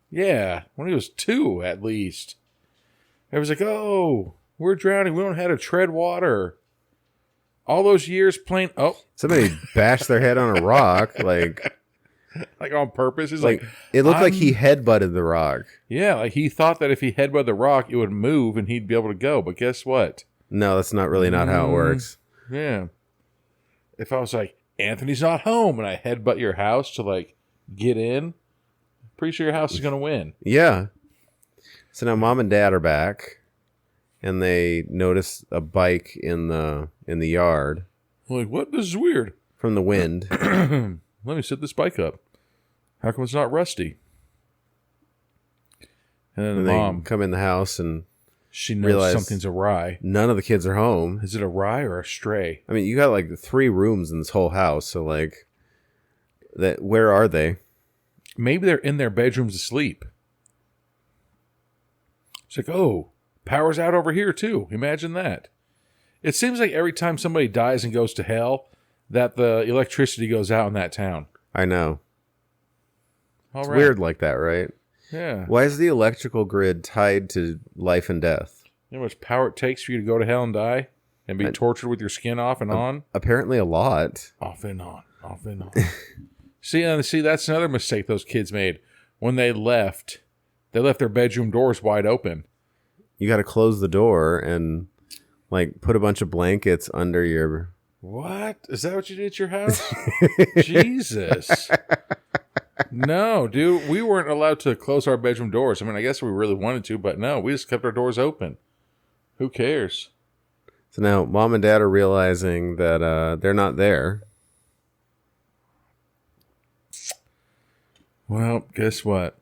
Yeah, when he was 2 at least. I was like, oh, we're drowning. We don't know how to tread water. All those years playing, Somebody bashed their head on a rock. Like on purpose. It's like like it looked like he headbutted the rock. yeah, like he thought that if he headbutted the rock, it would move and he'd be able to go. But guess what? No, that's not really not how it works. Yeah. If I was like, Anthony's not home, and I headbutt your house to like get in, pretty sure your house is gonna win. Yeah. So now mom and dad are back, and they notice a bike in the yard I'm like, what? This is weird. from the wind. Let me set this bike up. How come it's not rusty? And then And the they mom, come in the house, and she knows realize- something's awry. none of the kids are home. Is it a rye or a stray? I mean, you got like 3 rooms in this whole house, so like, that where are they? Maybe they're in their bedrooms asleep. It's like, oh, power's out over here too. Imagine that. It seems like every time somebody dies and goes to hell, that the electricity goes out in that town. I know. All It's right. weird like that, right? Yeah. Why is the electrical grid tied to life and death? You know how much power it takes for you to go to hell and die? And be tortured with your skin off and on? Apparently a lot. Off and on. Off and on. See, that's another mistake those kids made. When they left their bedroom doors wide open. You got to close the door and like put a bunch of blankets under your... What? Is that what you did at your house? Jesus. No, dude, we weren't allowed to close our bedroom doors. I mean, I guess we really wanted to, but no, we just kept our doors open. Who cares? So now mom and dad are realizing that they're not there. Well, guess what?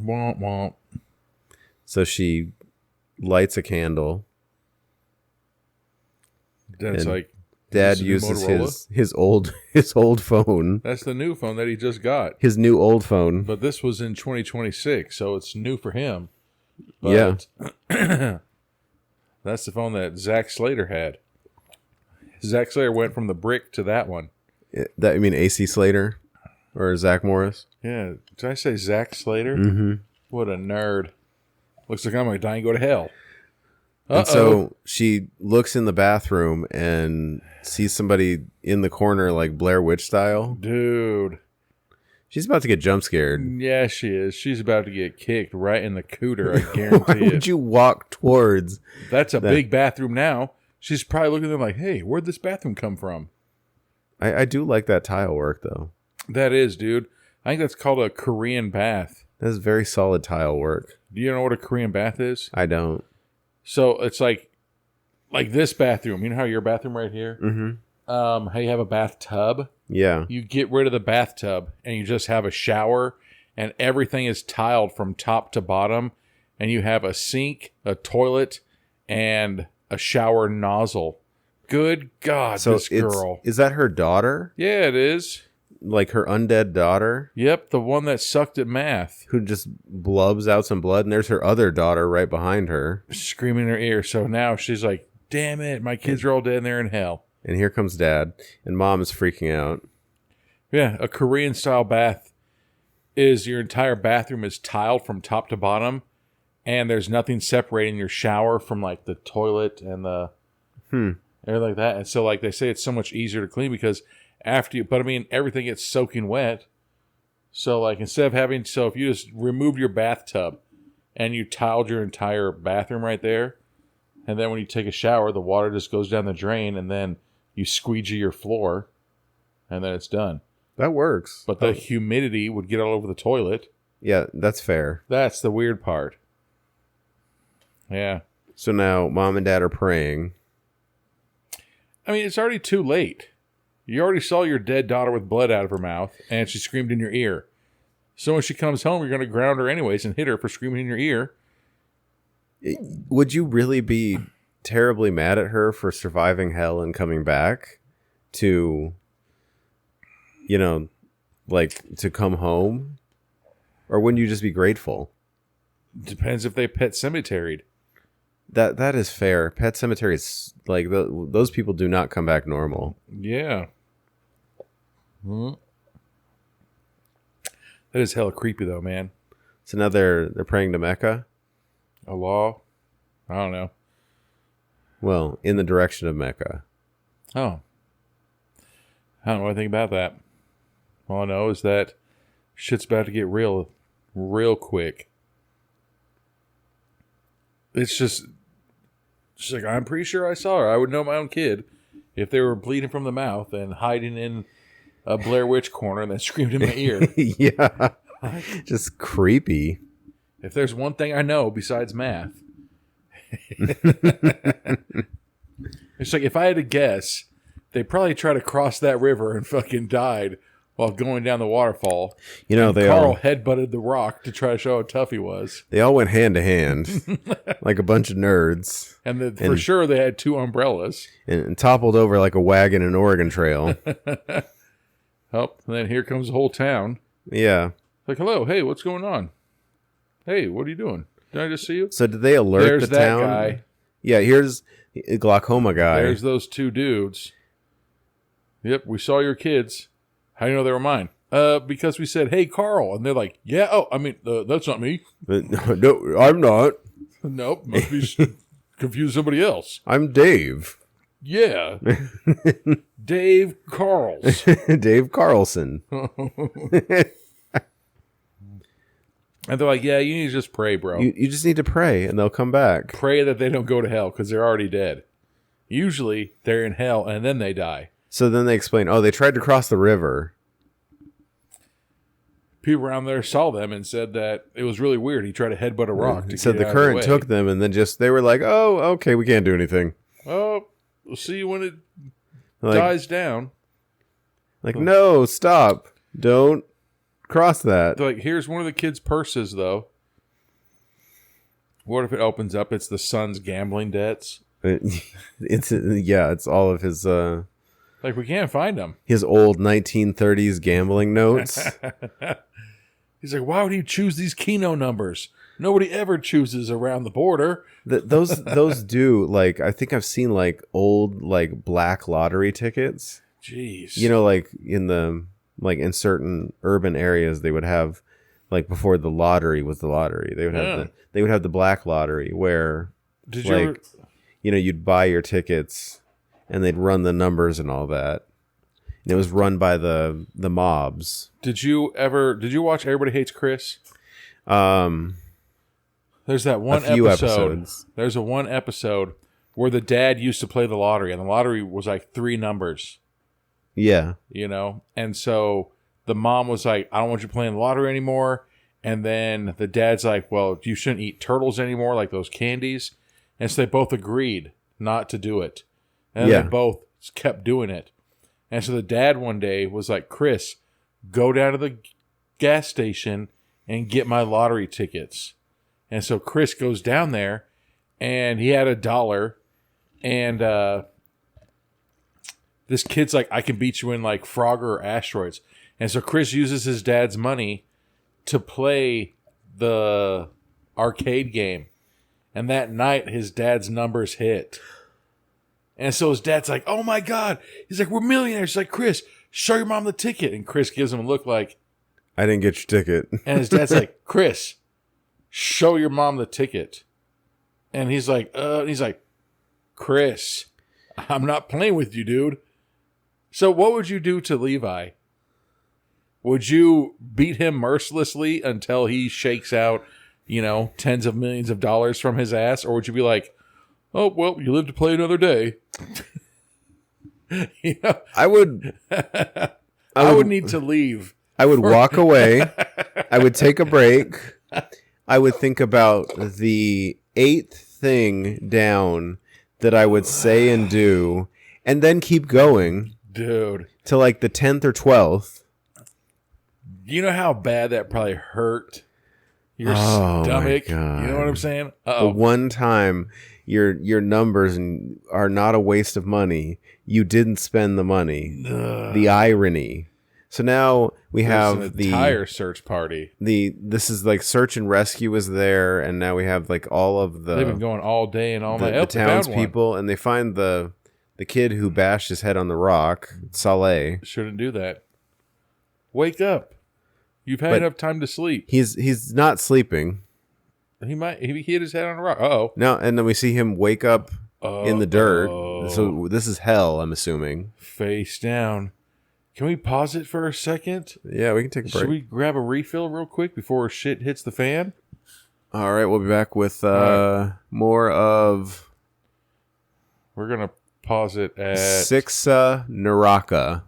Womp womp. So she lights a candle. Dad's And like, Dad "This is a new uses Motorola?" his old phone. That's the new phone that he just got. His new old phone. But this was in 2026, so it's new for him. But Yeah. that's the phone that Zack Slater had. Zack Slater went from the brick to that one. That I mean AC Slater or Zach Morris. Yeah. Did I say Zack Slater? Mm-hmm. What a nerd. Looks like I'm going to die and go to hell. And so she looks in the bathroom and sees somebody in the corner like Blair Witch style. Dude. She's about to get jump scared. Yeah, she is. She's about to get kicked right in the cooter, I Why guarantee would it. you walk towards? That's a that? big bathroom now. She's probably looking at them like, hey, where'd this bathroom come from? I do like that tile work though. That is, dude. I think that's called a Korean bath. That's very solid tile work. Do you know what a Korean bath is? I don't. So it's like this bathroom. You know how your bathroom right here? Mm-hmm. How you have a bathtub? Yeah. You get rid of the bathtub and you just have a shower and everything is tiled from top to bottom. And you have a sink, a toilet, and a shower nozzle. Good God, So this girl. is that her daughter? Yeah, it is. Like her undead daughter? Yep, the one that sucked at math. Who just blubs out some blood, and there's her other daughter right behind her. Screaming in her ear. So now she's like, damn it, my kids are all dead and they're in hell. And here comes Dad, and Mom is freaking out. Yeah, a Korean-style bath is your entire bathroom is tiled from top to bottom, and there's nothing separating your shower from, like, the toilet and the everything like that. And so, like, they say it's so much easier to clean because but I mean, everything gets soaking wet. So, like, if you just removed your bathtub and you tiled your entire bathroom right there, and then when you take a shower, the water just goes down the drain, and then you squeegee your floor, and then it's done. That works. But the humidity would get all over the toilet. Yeah, that's fair. That's the weird part. Yeah. So now Mom and Dad are praying. I mean, it's already too late. You already saw your dead daughter with blood out of her mouth, and she screamed in your ear. So when she comes home, you're going to ground her anyways and hit her for screaming in your ear. Would you really be terribly mad at her for surviving hell and coming back to, to come home? Or wouldn't you just be grateful? Depends if they pet cemeteried. That is fair. Pet cemeteries, like, those people do not come back normal. Yeah. That is hella creepy, though, man. So now they're praying to Mecca? Allah? I don't know. Well, in the direction of Mecca. Oh. I don't know anything about that. All I know is that shit's about to get real quick. It's just she's like, I'm pretty sure I saw her. I would know my own kid if they were bleeding from the mouth and hiding in a Blair Witch corner and then screamed in my ear. Yeah. Just creepy. If there's one thing I know besides math, it's like if I had to guess, they probably tried to cross that river and fucking died while going down the waterfall. Carl headbutted the rock to try to show how tough he was. They all went hand to hand, like a bunch of nerds. And for sure they had 2 umbrellas. And toppled over like a wagon in Oregon Trail. Oh, and then here comes the whole town. Yeah. Like, hello, hey, what's going on? Hey, what are you doing? Did I just see you? So did they alert the town? There's that guy. Yeah, here's a glaucoma guy. There's those 2 dudes. Yep, we saw your kids. How do you know they were mine? Because we said, hey, Carl. And they're like, yeah, that's not me. No, I'm not. Nope, must be confused somebody else. I'm Dave. Yeah. Dave Carls. Dave Carlson. And they're like, yeah, you need to just pray, bro. You just need to pray, and they'll come back. Pray that they don't go to hell, because they're already dead. Usually, they're in hell, and then they die. So then they explain, they tried to cross the river. People around there saw them and said that it was really weird. He tried to headbutt a rock. So the current took them, and then they were like, oh, okay, we can't do anything. Oh, we'll see you when it dies down. Like, no, stop. Don't cross that. They're like, here's one of the kids' purses, though. What if it opens up? It's the son's gambling debts. It's all of his... like, we can't find them. His old 1930s gambling notes. He's like, why would he choose these Keno numbers? Nobody ever chooses around the border. Those do, like, I think I've seen, like, old, like, black lottery tickets. Jeez. Like, in certain urban areas, they would have, like, before the lottery was the lottery, they would have the black lottery where, you'd buy your tickets and they'd run the numbers and all that. And it was run by the mobs. Did you watch Everybody Hates Chris? There's that one episodes. There's one episode where the dad used to play the lottery, and the lottery was like 3 numbers. Yeah. And so the mom was like, I don't want you playing the lottery anymore. And then the dad's like, well, you shouldn't eat turtles anymore, like those candies. And so they both agreed not to do it. And they both kept doing it. And so the dad one day was like, Chris, go down to the gas station and get my lottery tickets. And so Chris goes down there, and he had $1. And this kid's like, I can beat you in like Frogger or Asteroids. And so Chris uses his dad's money to play the arcade game. And that night, his dad's numbers hit. And so his dad's like, oh my God. He's like, we're millionaires. He's like, Chris, show your mom the ticket. And Chris gives him a look like, I didn't get your ticket. And his dad's like, Chris, show your mom the ticket. And he's like, Chris, I'm not playing with you, dude. So what would you do to Levi? Would you beat him mercilessly until he shakes out, tens of millions of dollars from his ass? Or would you be like, oh, well, you live to play another day? I would need to leave. I would walk away. I would take a break. I would think about the 8th thing down that I would say and do, and then keep going. Dude. To like the 10th or 12th. You know how bad that probably hurt your stomach? You know what I'm saying? The one time your numbers are not a waste of money. You didn't spend the money. The irony. So now we have the entire search party. This is like search and rescue is there, and now we have like all of the. They've been going all day and all night. The townspeople, and they find the kid who bashed his head on the rock, Saleh. Shouldn't do that. Wake up! You've had enough time to sleep. He's not sleeping. He hit his head on a rock. Uh-oh. No, and then we see him wake up in the dirt. So this is hell, I'm assuming. Face down. Can we pause it for a second? Yeah, we can take a break. Should we grab a refill real quick before shit hits the fan? All right, we'll be back with more of... We're going to pause it at... Siksa Neraka.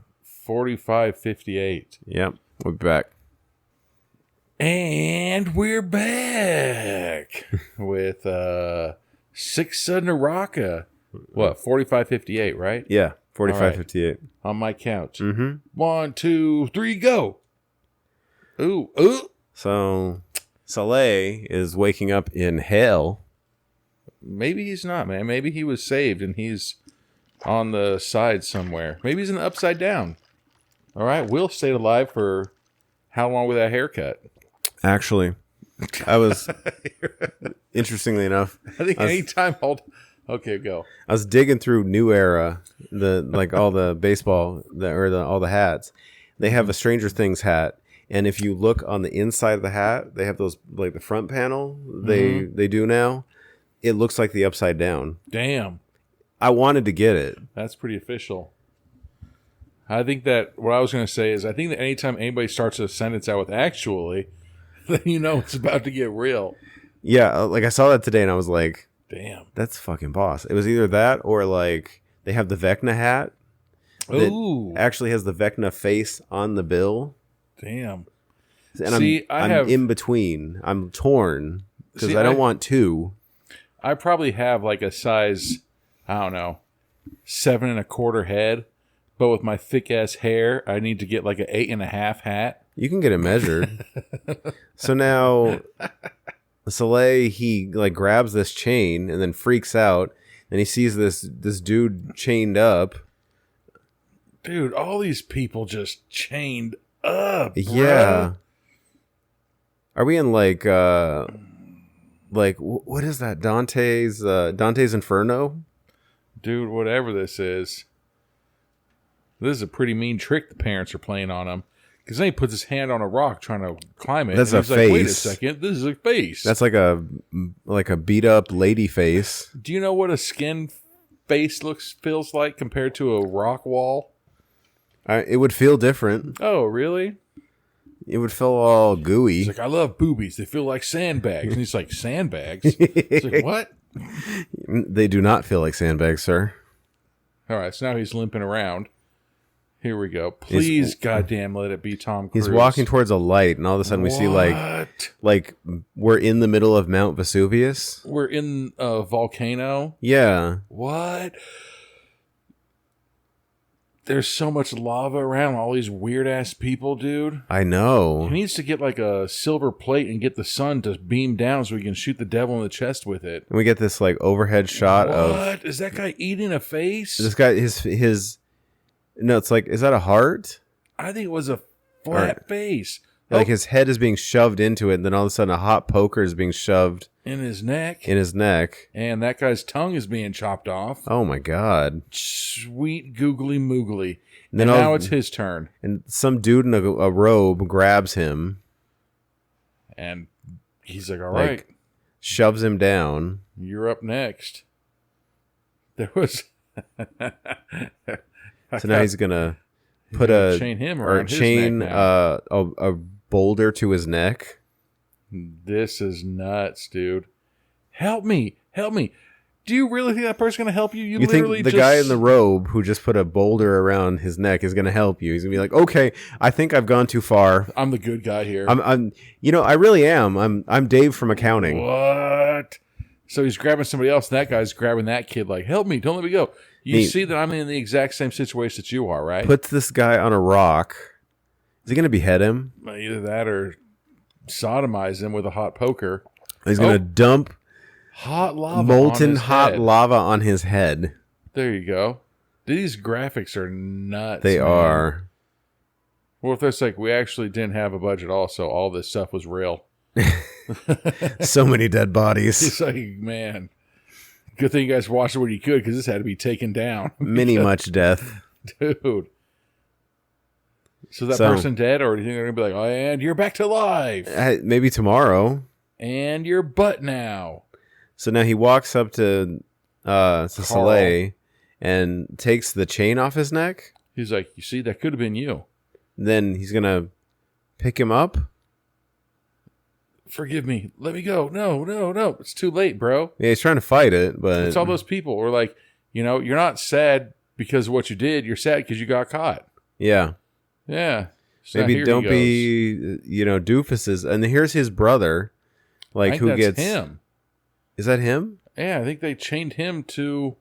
45:58. Yep, we'll be back. And we're back with Siksa Neraka. What, 45:58, right? Yeah, 45:58. On my couch. Mm-hmm. 1, 2, 3, go. Ooh. So, Saleh is waking up in hell. Maybe he's not, man. Maybe he was saved and he's on the side somewhere. Maybe he's in the upside down. All right, Will stayed alive for how long with that haircut? Actually, I was, interestingly enough, I think anytime. Okay, go. I was digging through New Era, all the baseball, all the hats. They have a Stranger Things hat, and if you look on the inside of the hat, they have those like the front panel. They do now. It looks like the upside down. Damn. I wanted to get it. That's pretty official. I think that what I was going to say is I think that anytime anybody starts a sentence out with actually, then you know it's about to get real. Yeah, like I saw that today and I was like, damn. That's fucking boss. It was either that or like they have the Vecna hat that actually has the Vecna face on the bill. Damn. And I'm in between. I'm torn because I don't want two. I probably have like a size, I don't know, 7 1/4 head. But with my thick ass hair, I need to get like an 8 1/2 hat. You can get it measured. So now, Saleh, he like grabs this chain and then freaks out, and he sees this dude chained up. Dude, all these people just chained up. Bro. Yeah. Are we in like what is that? Dante's Inferno? Dude, whatever this is. This is a pretty mean trick the parents are playing on him. Because then he puts his hand on a rock trying to climb it. That's and a he's face. Like, wait a second, this is a face. That's like a beat up lady face. Do you know what a skin face feels like compared to a rock wall? It would feel different. Oh, really? It would feel all gooey. He's like, I love boobies. They feel like sandbags. And he's like, sandbags? It's like, what? They do not feel like sandbags, sir. All right, so now he's limping around. Here we go. Please, goddamn, let it be Tom Cruise. He's walking towards a light, and all of a sudden we see like we're in the middle of Mount Vesuvius. We're in a volcano. Yeah. What? There's so much lava around, all these weird-ass people, dude. I know. He needs to get like a silver plate and get the sun to beam down so he can shoot the devil in the chest with it. And we get this like overhead shot of... What? Is that guy eating a face? This guy, his... No, it's like, is that a heart? I think it was a flat face. Like his head is being shoved into it, and then all of a sudden a hot poker is being shoved... In his neck. And that guy's tongue is being chopped off. Oh my god. Sweet googly moogly. And now it's his turn. And some dude in a robe grabs him. And he's like, all right. Shoves him down. You're up next. There was... So now he's going to put chain him around his neck a boulder to his neck. This is nuts, dude. Help me. Do you really think that person's going to help you? You think the guy in the robe who just put a boulder around his neck is going to help you? He's going to be like, okay, I think I've gone too far. I'm the good guy here. I really am. I'm Dave from accounting. What? So he's grabbing somebody else, and that guy's grabbing that kid like, help me, don't let me go. You see that I'm in the exact same situation that you are, right? Puts this guy on a rock. Is he going to behead him? Either that or sodomize him with a hot poker. He's going to dump molten hot lava on his head. There you go. These graphics are nuts. They are. Well, if that's like, we actually didn't have a budget also, all this stuff was real. So many dead bodies. It's like, man, good thing you guys watched it when you could, because this had to be taken down. Much death. Dude. So that person dead, or do you think they're going to be like, oh, and you're back to life? Maybe tomorrow. And you're butt now. So now he walks up to Soleil and takes the chain off his neck. He's like, you see, that could have been you. Then he's going to pick him up. Forgive me. Let me go. No. It's too late, bro. Yeah, he's trying to fight it, but... It's all those people who are like, you're not sad because of what you did. You're sad because you got caught. Yeah. Yeah. So maybe don't be, doofuses. And here's his brother, like, who gets him. Is that him? Yeah, I think they chained him to.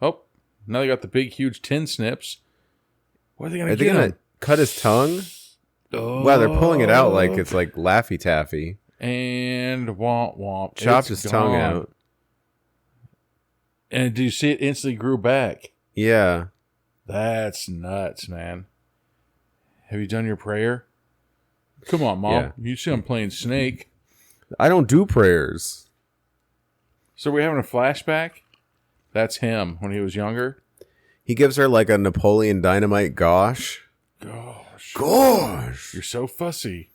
Oh, now they got the big, huge tin snips. What are they going to get? Are they going to cut his tongue? Oh. Wow, they're pulling it out like it's like Laffy Taffy. And womp womp. Chopped his tongue out. And do you see it instantly grew back? Yeah. That's nuts, man. Have you done your prayer? Come on, Mom. Yeah. You see I'm playing Snake. I don't do prayers. So we're having a flashback? That's him when he was younger? He gives her like a Napoleon Dynamite gosh. Gosh. You're so fussy.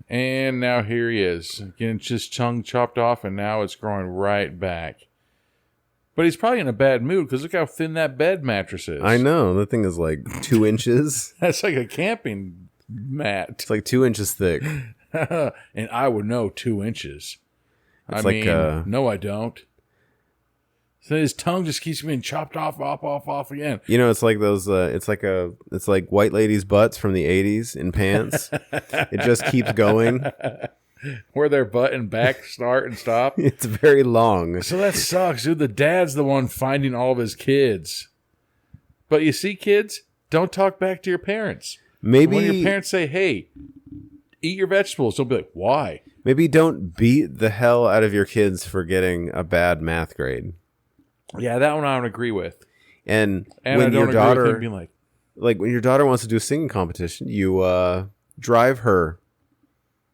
And now here he is. Getting his tongue chopped off, and now it's growing right back. But he's probably in a bad mood because look how thin that bed mattress is. I know. That thing is like 2 inches. That's like a camping mat. It's like 2 inches thick. And I would know 2 inches. No, I don't. So his tongue just keeps being chopped off again. It's like those. It's like white ladies' butts from the '80s in pants. It just keeps going. Where their butt and back start and stop. It's very long. So that sucks, dude. The dad's the one finding all of his kids. But you see, kids, don't talk back to your parents. Maybe when your parents say, "Hey, eat your vegetables," don't be like, "Why?" Maybe don't beat the hell out of your kids for getting a bad math grade. Yeah, that one I would agree with. And when I don't your daughter, agree with him being like when your daughter wants to do a singing competition, you drive her.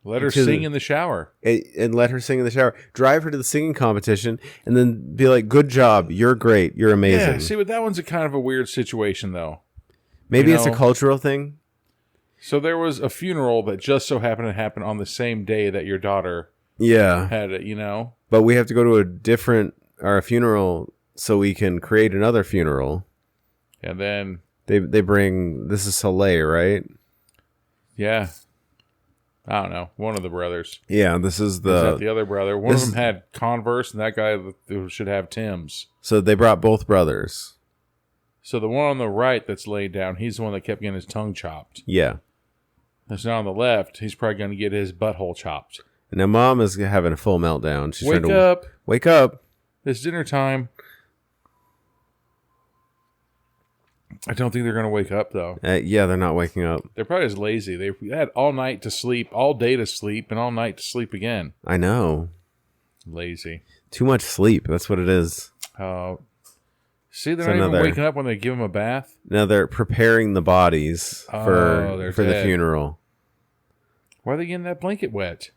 Let her sing in the shower. And let her sing in the shower. Drive her to the singing competition and then be like, good job. You're great. You're amazing. Yeah, see, but that one's a kind of a weird situation, though. Maybe it's a cultural thing. So there was a funeral that just so happened to happen on the same day that your daughter had it, But we have to go to a funeral so we can create another funeral. And then... They bring... This is Soleil, right? Yeah. I don't know. One of the brothers. Yeah, this is Is that the other brother? One of them had Converse, and that guy should have Tim's. So they brought both brothers. So the one on the right that's laid down, he's the one that kept getting his tongue chopped. Yeah. That's not on the left. He's probably going to get his butthole chopped. And now Mom is having a full meltdown. She's Wake trying to up. Wake up. It's dinner time. I don't think they're going to wake up, though. Yeah, they're not waking up. They're probably just lazy. They had all night to sleep, all day to sleep, and all night to sleep again. I know. Lazy. Too much sleep. That's what it is. See, they're not even waking up when they give them a bath. No, they're preparing the bodies for the funeral. Why are they getting that blanket wet?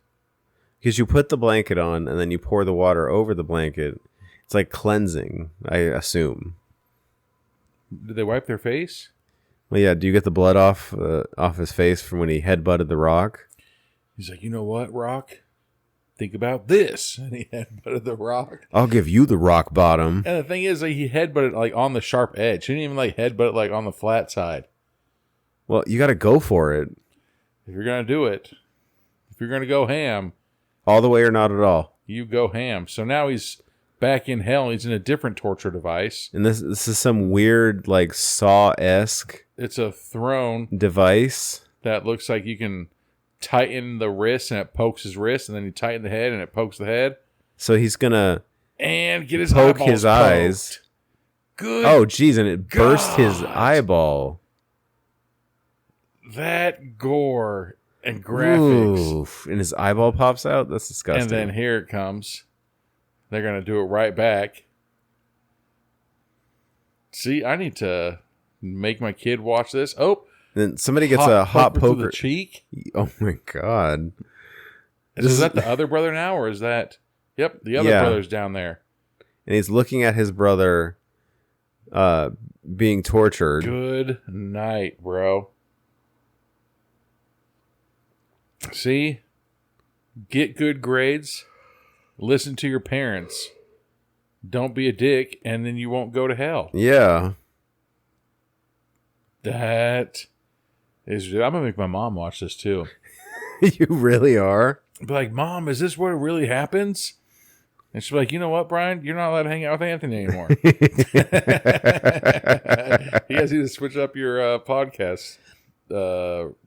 Because you put the blanket on and then you pour the water over the blanket. It's like cleansing, I assume. Did they wipe their face? Well, yeah. Do you get the blood off his face from when he headbutted the rock? He's like, you know what, Rock? Think about this. And he headbutted the rock. I'll give you the rock bottom. And the thing is, like, he headbutted like on the sharp edge. He didn't even like headbutt it, like on the flat side. Well, you got to go for it. If you're gonna do it, if you're gonna go ham, all the way or not at all, you go ham. So now he's back in hell. He's in a different torture device. And this is some weird like Saw-esque. It's a throne device that looks like you can tighten the wrist and it pokes his wrist, and then you tighten the head and it pokes the head. So he's gonna and get his poke his eyes. Good. Oh, geez, and it burst his eyeball. That gore and graphics. Oof. And his eyeball pops out? That's disgusting. And then here it comes. They're going to do it right back. See, I need to make my kid watch this. Oh. Then somebody gets a hot poker. To the cheek. Oh, my God. Is that the other brother now, or is that... Yep, the other brother's down there. And he's looking at his brother being tortured. Good night, bro. See? Get good grades. Listen to your parents. Don't be a dick, and then you won't go to hell. Yeah. That is... I'm going to make my mom watch this, too. You really are? Be like, Mom, is this what really happens? And she'll be like, you know what, Brian? You're not allowed to hang out with Anthony anymore. You guys need to switch up your podcast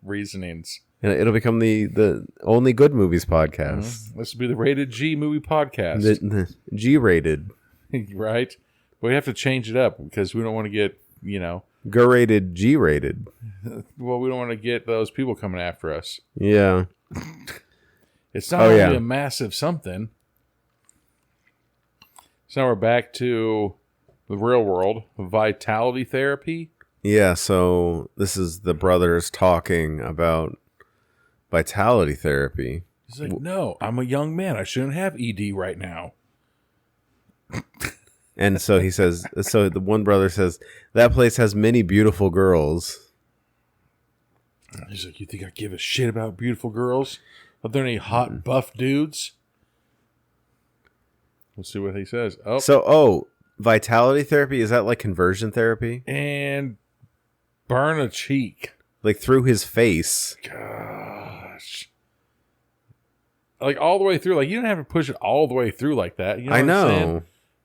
reasonings. And it'll become the only good movies podcast. Mm-hmm. This will be the Rated G movie podcast. The G-rated. Right? But we have to change it up because we don't want to get, G-rated, G-rated. Well, we don't want to get those people coming after us. Yeah. It's not only a massive something. So now we're back to the real world. Vitality therapy. Yeah, so this is the brothers talking about vitality therapy. He's like, no, I'm a young man. I shouldn't have ED right now. And so he says, so the one brother says, that place has many beautiful girls. He's like, you think I give a shit about beautiful girls? Are there any hot buff dudes? Let's see what he says. Oh, so, vitality therapy, is that like conversion therapy? And burn a cheek. Like through his face. Gosh. Like all the way through. Like you don't have to push it all the way through like that. You know I what I'm know. saying?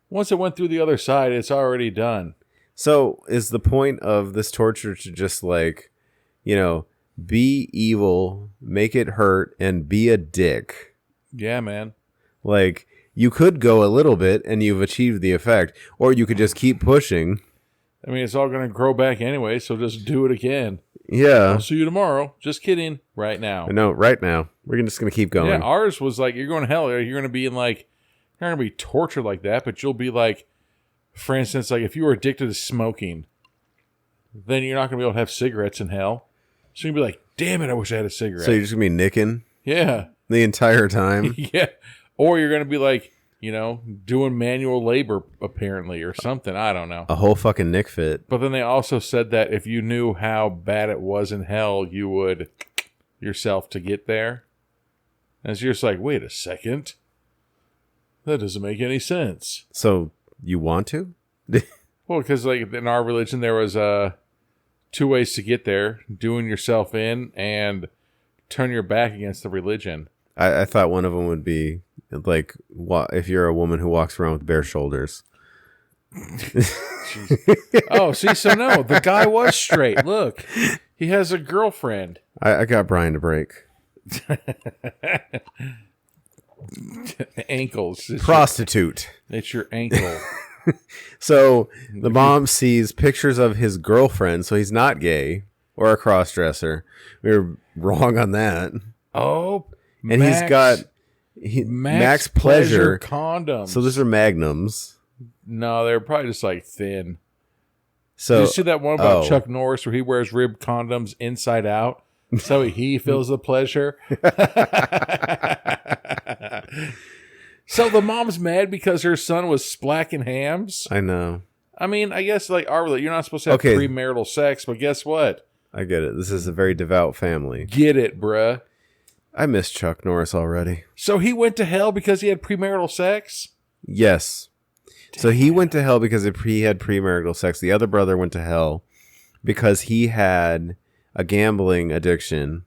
Once it went through the other side, it's already done. So is the point of this torture to just like, be evil, make it hurt, and be a dick? Yeah, man. Like, you could go a little bit and you've achieved the effect, or you could just keep pushing. I mean, it's all going to grow back anyway, so just do it again. Yeah. I'll see you tomorrow. Just kidding. Right now. No, right now. We're just going to keep going. Yeah, ours was like, you're going to hell. You're going to be in like, you're not going to be tortured like that, but you'll be like, for instance, like if you were addicted to smoking, then you're not going to be able to have cigarettes in hell. So you'll be like, damn it, I wish I had a cigarette. So you're just going to be nicking? Yeah. The entire time? Yeah. Or you're going to be like, doing manual labor, apparently, or something. I don't know. A whole fucking nick fit. But then they also said that if you knew how bad it was in hell, you would yourself to get there. And so you're just like, wait a second. That doesn't make any sense. So you want to? Well, because like in our religion, there was two ways to get there: doing yourself in and turn your back against the religion. I thought one of them would be like, if you're a woman who walks around with bare shoulders. Oh, see, so no, the guy was straight. Look, he has a girlfriend. I got Brian to break. Ankles. Prostitute. It's your ankle. So the mom sees pictures of his girlfriend, so he's not gay or a cross-dresser. We were wrong on that. Oh, And he's got Max Pleasure condoms. So those are magnums. No, they're probably just like thin. So Did you see that one about Chuck Norris where he wears rib condoms inside out so he feels the pleasure? So the mom's mad because her son was splacking hams? I know. I mean, I guess like you're not supposed to have premarital sex, but guess what? I get it. This is a very devout family. Get it, bruh. I miss Chuck Norris already. So he went to hell because he had premarital sex? Yes. So he went to hell because he had premarital sex. The other brother went to hell because he had a gambling addiction.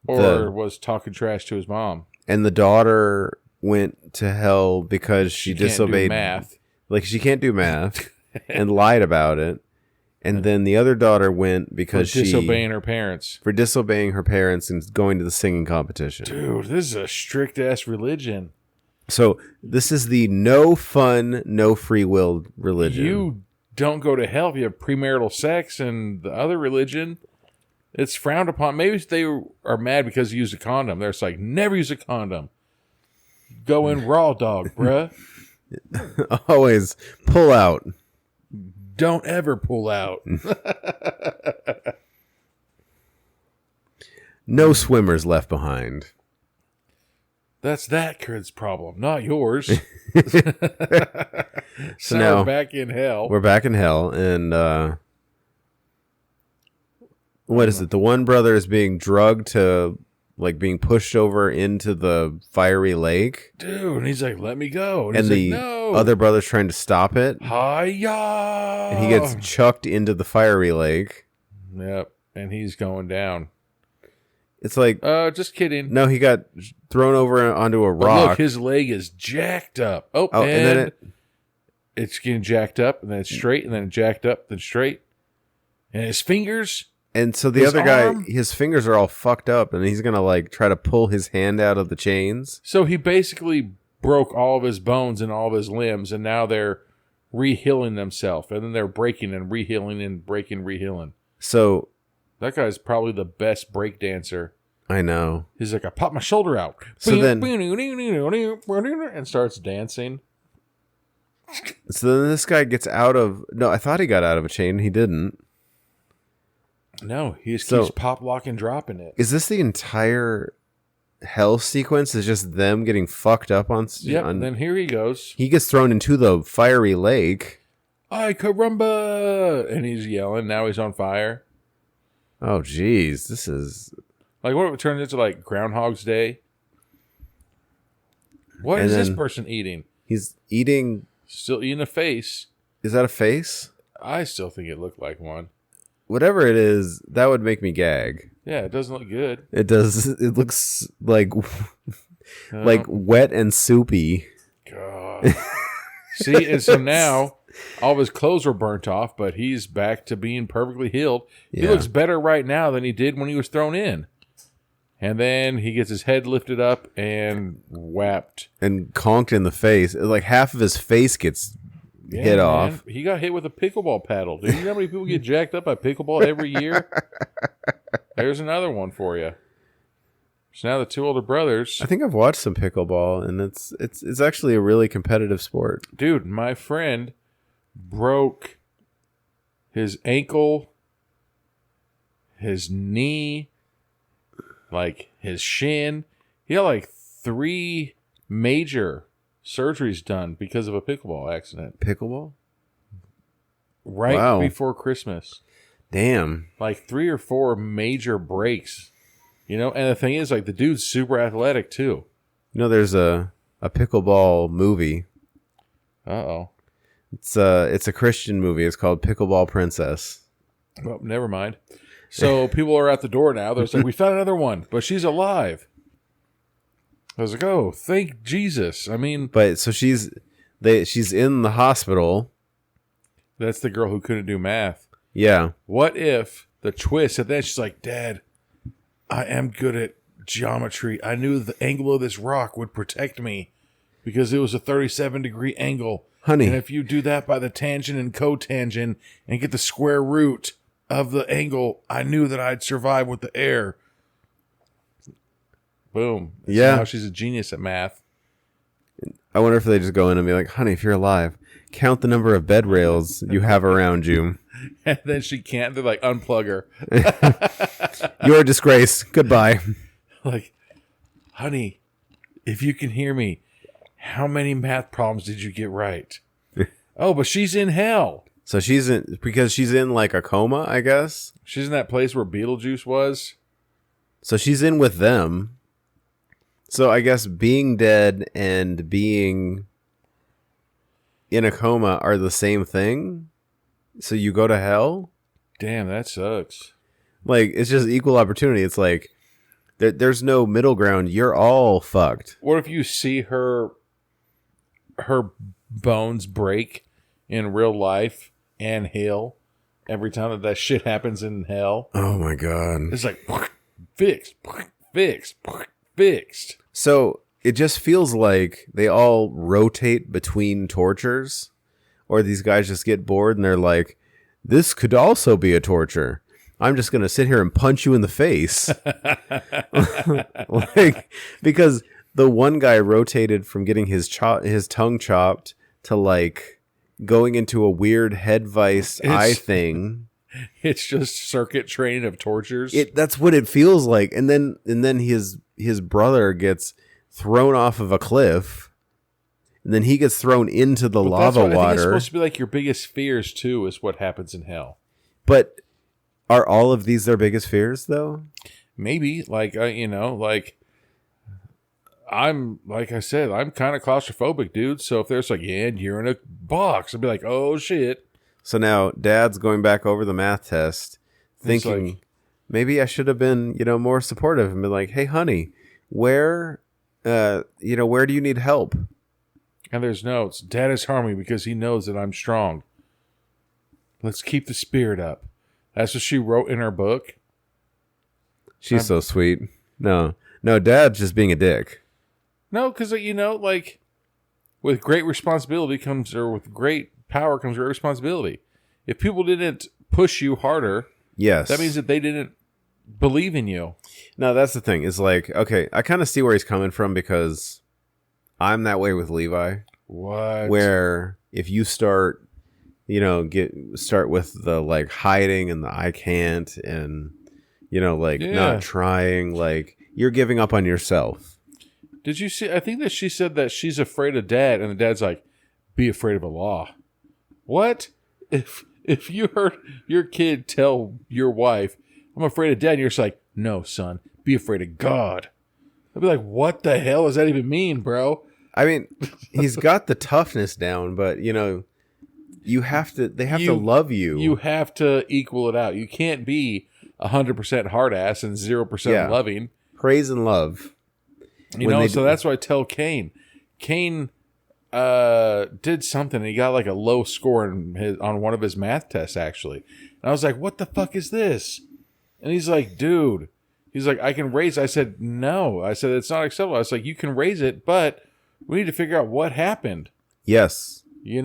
Or was talking trash to his mom. And the daughter went to hell because she disobeyed math. Like she can't do math and lied about it. And then the other daughter went because for disobeying her parents. For disobeying her parents and going to the singing competition. Dude, this is a strict ass religion. So this is the no fun, no free will religion. You don't go to hell if you have premarital sex, and the other religion, it's frowned upon. Maybe they are mad because you use a condom. They're just like, never use a condom. Go in raw dog, bruh. Always pull out. Don't ever pull out. No swimmers left behind. That's that kid's problem, not yours. So now we're back in hell. We're back in hell, and what is it? The one brother is being drugged to, like, being pushed over into the fiery lake. Dude, and he's like, let me go. And the no. other brother's trying to stop it. Hiya! And he gets chucked into the fiery lake. Yep, and he's going down. It's like... just kidding. No, he got thrown over onto a rock. But look, his leg is jacked up. Oh, and then it's getting jacked up, and then it's straight, and then jacked up, then straight. And his fingers... And so the other guy, his fingers are all fucked up, and he's going to, like, try to pull his hand out of the chains. So he basically broke all of his bones and all of his limbs, and now they're re-healing themselves. And then they're breaking and re-healing and breaking, re-healing. So... That guy's probably the best break dancer. I know. He's like, I pop my shoulder out. So then... And starts dancing. So then this guy gets out of... No, I thought he got out of a chain. He didn't. No, he just keeps pop, lock, and dropping it. Is this the entire hell sequence? Is just them getting fucked up on... Yep, and then here he goes. He gets thrown into the fiery lake. Ay, caramba! And he's yelling. Now he's on fire. Oh, geez. This is... Like, what if it turns into, like, Groundhog's Day? What is this person eating? He's eating... Still eating a face. Is that a face? I still think it looked like one. Whatever it is, that would make me gag. Yeah, it doesn't look good. It does. It looks like... like wet and soupy. God. See, and so now... All of his clothes were burnt off, but he's back to being perfectly healed. Yeah. He looks better right now than he did when he was thrown in. And then he gets his head lifted up and whapped. And conked in the face. Like half of his face gets hit off. He got hit with a pickleball paddle. Do you know how many people get jacked up by pickleball every year? There's another one for you. So now the two older brothers. I think I've watched some pickleball, and it's actually a really competitive sport. Dude, my friend... broke his ankle, his knee, like his shin. He had like 3 major surgeries done because of a pickleball accident. Pickleball? Right before Christmas. Damn. Like 3 or 4 major breaks. You know, and the thing is, like, the dude's super athletic too. You know, there's a pickleball movie. Uh-oh. It's a Christian movie. It's called Pickleball Princess. Well, never mind. So people are at the door now. They're like, we found another one, but she's alive. I was like, oh, thank Jesus. I mean, but so she's in the hospital, That's the girl who couldn't do math. Yeah. What if the twist at the end, she's like, Dad, I am good at geometry. I knew the angle of this rock would protect me because it was a 37-degree angle. Honey. And if you do that by the tangent and cotangent and get the square root of the angle, I knew that I'd survive with the air. Boom. Yeah. Now she's a genius at math. I wonder if they just go in and be like, honey, if you're alive, count the number of bed rails you have around you. And then she can't. They're like, unplug her. You're a disgrace. Goodbye. Like, honey, if you can hear me, how many math problems did you get right? Oh, but she's in hell. So because she's in like a coma, I guess. She's in that place where Beetlejuice was. So she's in with them. So I guess being dead and being in a coma are the same thing. So you go to hell? Damn, that sucks. Like, it's just equal opportunity. It's like, there's no middle ground. You're all fucked. What if you see her bones break in real life and hell every time that shit happens in hell? Oh my God. It's like, fixed, fixed, fixed. So it just feels like they all rotate between tortures, or these guys just get bored and they're like, this could also be a torture. I'm just going to sit here and punch you in the face. Like, because the one guy rotated from getting his tongue chopped to like going into a weird head vice eye thing. It's just circuit training of tortures. That's what it feels like. And then his brother gets thrown off of a cliff. And then he gets thrown into the lava water. I think it's supposed to be like your biggest fears too, is what happens in hell. But are all of these their biggest fears though? Maybe, like I'm like I said, I'm kind of claustrophobic, dude. So if there's like, yeah, you're in a box, I'd be like, oh shit. So now Dad's going back over the math test, thinking like, maybe I should have been, more supportive and been like, hey, honey, where do you need help? And there's notes. Dad is harming me because he knows that I'm strong. Let's keep the spirit up. That's what she wrote in her book. She's so sweet. No, Dad's just being a dick. No, because, with great responsibility with great power comes great responsibility. If people didn't push you harder, yes, that means that they didn't believe in you. No, that's the thing. It's like, okay, I kind of see where he's coming from because I'm that way with Levi. What? Where if you start with the like hiding and the I can't and not trying, like you're giving up on yourself. Did you see? I think that she said that she's afraid of Dad, and the Dad's like, "Be afraid of Allah." What? If you heard your kid tell your wife, "I'm afraid of Dad," and you're just like, "No, son, be afraid of God." I'd be like, "What the hell does that even mean, bro?" I mean, he's got the toughness down, but you have to. They have to love you. You have to equal it out. You can't be 100% hard ass and 0% loving. Praise and love. So that's why I tell Kane. Kane did something and he got like a low score on one of his math tests, actually. And I was like, what the fuck is this? And he's like, dude. He's like, I can raise it. I said, no. I said, it's not acceptable. I was like, you can raise it, but we need to figure out what happened. Yes. You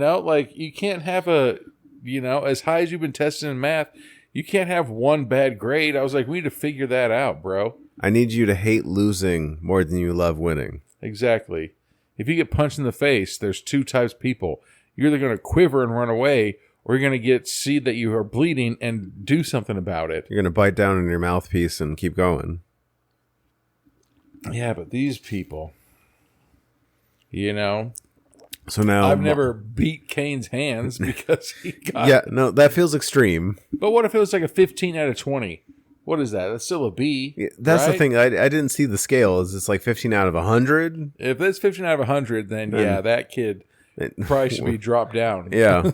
can't have as high as you've been tested in math, you can't have one bad grade. I was like, we need to figure that out, bro. I need you to hate losing more than you love winning. Exactly. If you get punched in the face, there's two types of people. You're either going to quiver and run away, or you're going to see that you are bleeding and do something about it. You're going to bite down on your mouthpiece and keep going. Yeah, but these people, So now I've never beat Kane's hands because he got... Yeah, no, that feels extreme. But what if it was like a 15 out of 20? What is that? That's still a B. Yeah, that's right? the thing. I didn't see the scale. Is this like 15 out of 100? If it's 15 out of 100, then yeah, that kid probably should be dropped down. Yeah.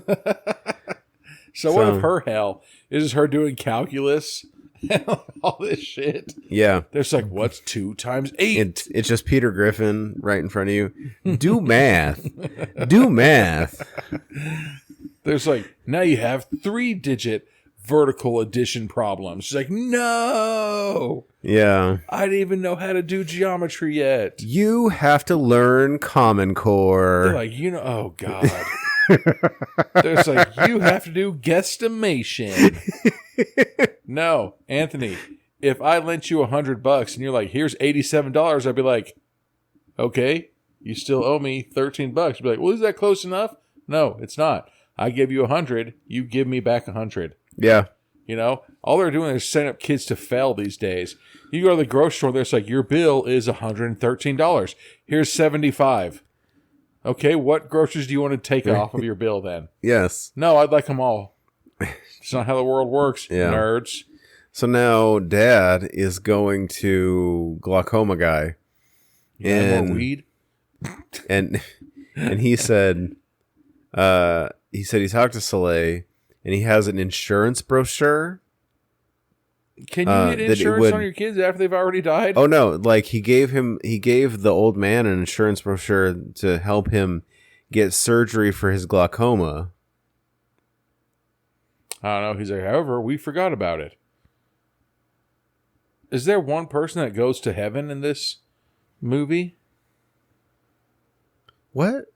So what if her hell is her doing calculus and all this shit? Yeah. There's like, what's 2 times 8? It's just Peter Griffin right in front of you. Do math. Do math. There's like, now you have 3-digit vertical addition problems. She's like, no. Yeah. I didn't even know how to do geometry yet. You have to learn Common Core. They're like, oh, God. There's like, you have to do guesstimation. No, Anthony, if I lent you $100 and you're like, here's $87, I'd be like, okay, you still owe me $13. You'd be like, well, is that close enough? No, it's not. I give you 100, you give me back 100. Yeah. You know, all they're doing is setting up kids to fail these days. You go to the grocery store, there's like, your bill is $113. Here's $75. Okay, what groceries do you want to take off of your bill then? Yes. No, I'd like them all. It's not how the world works, nerds. So now Dad is going to glaucoma guy. And more weed? And he said he talked to Soleil and he has an insurance brochure. Can you get insurance on your kids after they've already died? Oh no, like he gave the old man an insurance brochure to help him get surgery for his glaucoma. I don't know. He's like, however, we forgot about it. Is there one person that goes to heaven in this movie? What?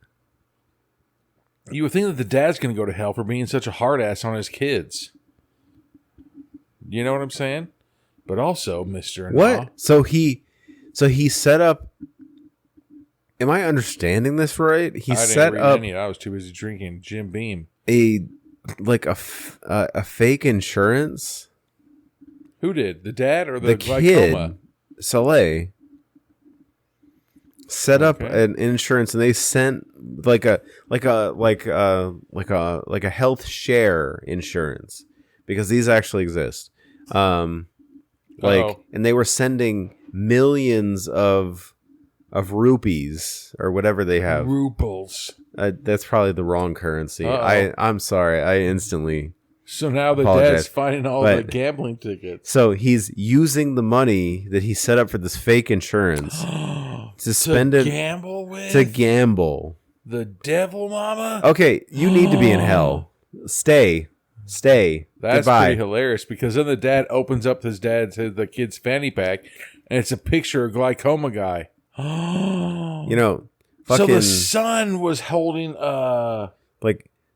You would think that the dad's going to go to hell for being such a hard ass on his kids. You know what I'm saying? But also, Mr. What? So he set up. Am I understanding this right? He set up. I was too busy drinking Jim Beam. A fake insurance. Who did? The dad or the glaucoma? Kid, Soleil, set up an insurance, and they sent like a health share insurance, because these actually exist. And they were sending millions of rupees or whatever they have. Ruples. That's probably the wrong currency. I'm sorry. I instantly. So now the dad's finding all the gambling tickets. So he's using the money that he set up for this fake insurance to spend it to gamble. The devil, mama. Okay, you need to be in hell. Stay. That's Goodbye. pretty hilarious, because then the dad opens up the kid's fanny pack, and it's a picture of glaucoma guy. Fucking, so the son was holding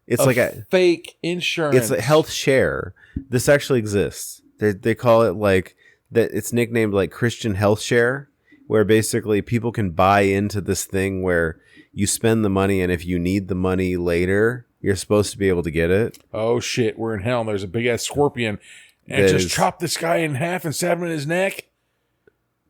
it's like a fake insurance. It's a health share. This actually exists. They call it like that. It's nicknamed like Christian health share, where basically people can buy into this thing where you spend the money, and if you need the money later, you're supposed to be able to get it. Oh shit, we're in hell and there's a big ass scorpion and just chop this guy in half and stab him in his neck.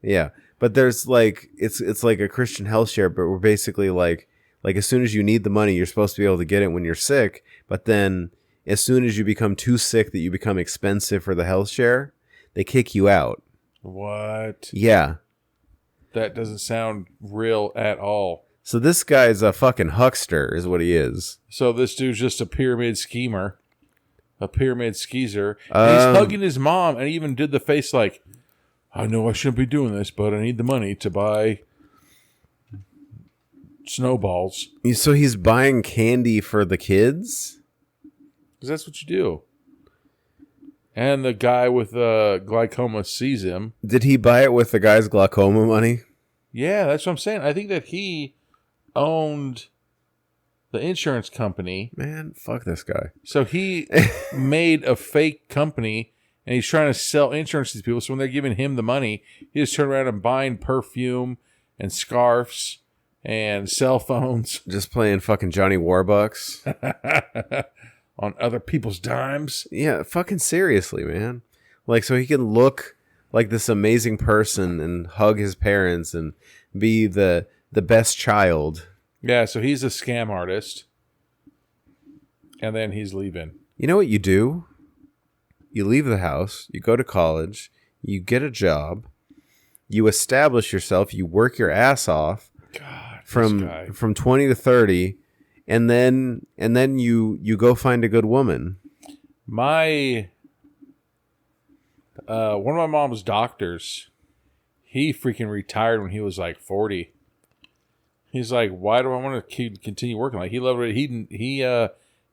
Yeah. But there's like it's like a Christian health share, but we're basically like as soon as you need the money, you're supposed to be able to get it when you're sick, but then as soon as you become too sick that you become expensive for the health share, they kick you out. What? Yeah. That doesn't sound real at all. So this guy's a fucking huckster is what he is. So this dude's just a pyramid schemer. A pyramid skeezer. And he's hugging his mom, and he even did the face like, I know I shouldn't be doing this, but I need the money to buy snowballs. So he's buying candy for the kids? Because that's what you do. And the guy with glaucoma sees him. Did he buy it with the guy's glaucoma money? Yeah, that's what I'm saying. I think that he owned the insurance company. Man, fuck this guy. So he made a fake company, and he's trying to sell insurance to these people. So when they're giving him the money, he just turned around and buying perfume and scarves and cell phones. Just playing fucking Johnny Warbucks. On other people's dimes. Yeah, fucking seriously, man. Like, so he can look like this amazing person and hug his parents and be the best child. Yeah, so he's a scam artist. And then he's leaving. You know what you do? You leave the house, you go to college, you get a job, you establish yourself, you work your ass off. God, from 20 to 30, and then you go find a good woman. One of my mom's doctors, he freaking retired when he was like 40. He's like, why do I want to continue working? Like, he loved it. He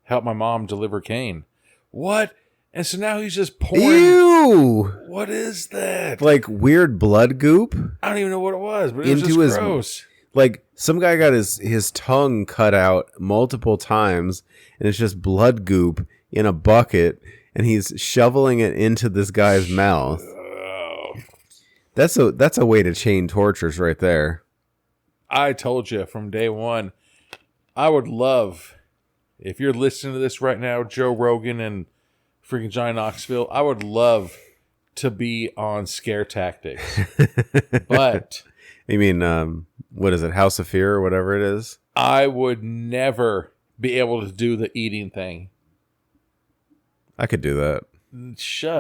help my mom deliver Cain. What? And so now he's just pouring. Ew! What is that? Like weird blood goop I don't even know what it was, but it was into just his gross. Like some guy got his tongue cut out multiple times, and it's just blood goop in a bucket, and he's shoveling it into this guy's mouth. Oh. That's a way to chain tortures right there. I told you from day one, I would love, if you're listening to this right now, Joe Rogan and freaking Johnny Knoxville, I would love to be on Scare Tactics. But You mean, what is it, House of Fear or whatever it is? I would never be able to do the eating thing. I could do that.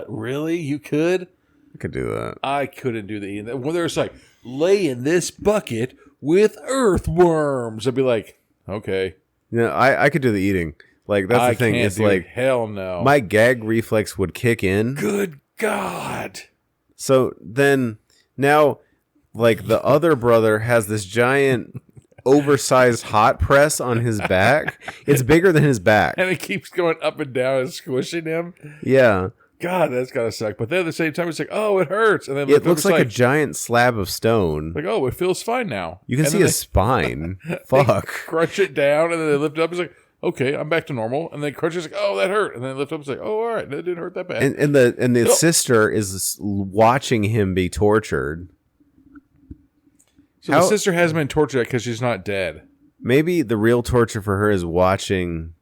Really? You could? I could do that. I couldn't do the eating. When there's like, lay in this bucket with earthworms, I'd be like, okay. No, I could do the eating. Like, that's the thing. Can't It's do like, hell no. my gag reflex would kick in. Good God. So then, now, like, the other brother has this giant, oversized hot press on his back. It's bigger than his back. And it keeps going up and down and squishing him. Yeah. God, that's gotta suck. But then at the same time, it's like, oh, it hurts. And then It looks like a giant slab of stone. like, oh, it feels fine now. You can And see then his spine. they Fuck. crunch it down, and then they lift it up. It's like, okay, I'm back to normal. And then crunch it's like, oh, that hurt. And then they lift up. It's like, oh, all right, that didn't hurt that bad. And the Oh. sister is watching him be tortured. So the sister hasn't been tortured because she's not dead. Maybe the real torture for her is watching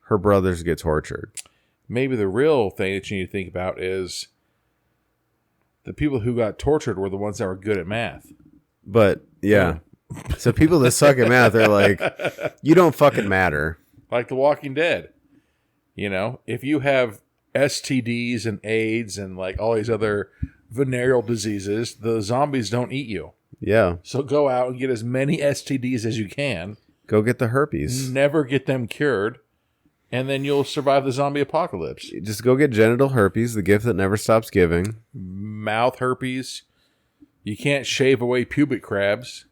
her brothers get tortured. Maybe the real thing that you need to think about is the people who got tortured were the ones that were good at math. But yeah. So people that suck at math are like, you don't fucking matter. Like The Walking Dead. You know, if you have STDs and AIDS and like all these other venereal diseases, the zombies don't eat you. Yeah. So go out and get as many STDs as you can. Go get the herpes. Never get them cured. And then you'll survive the zombie apocalypse. Just go get genital herpes, the gift that never stops giving. Mouth herpes. You can't shave away pubic crabs.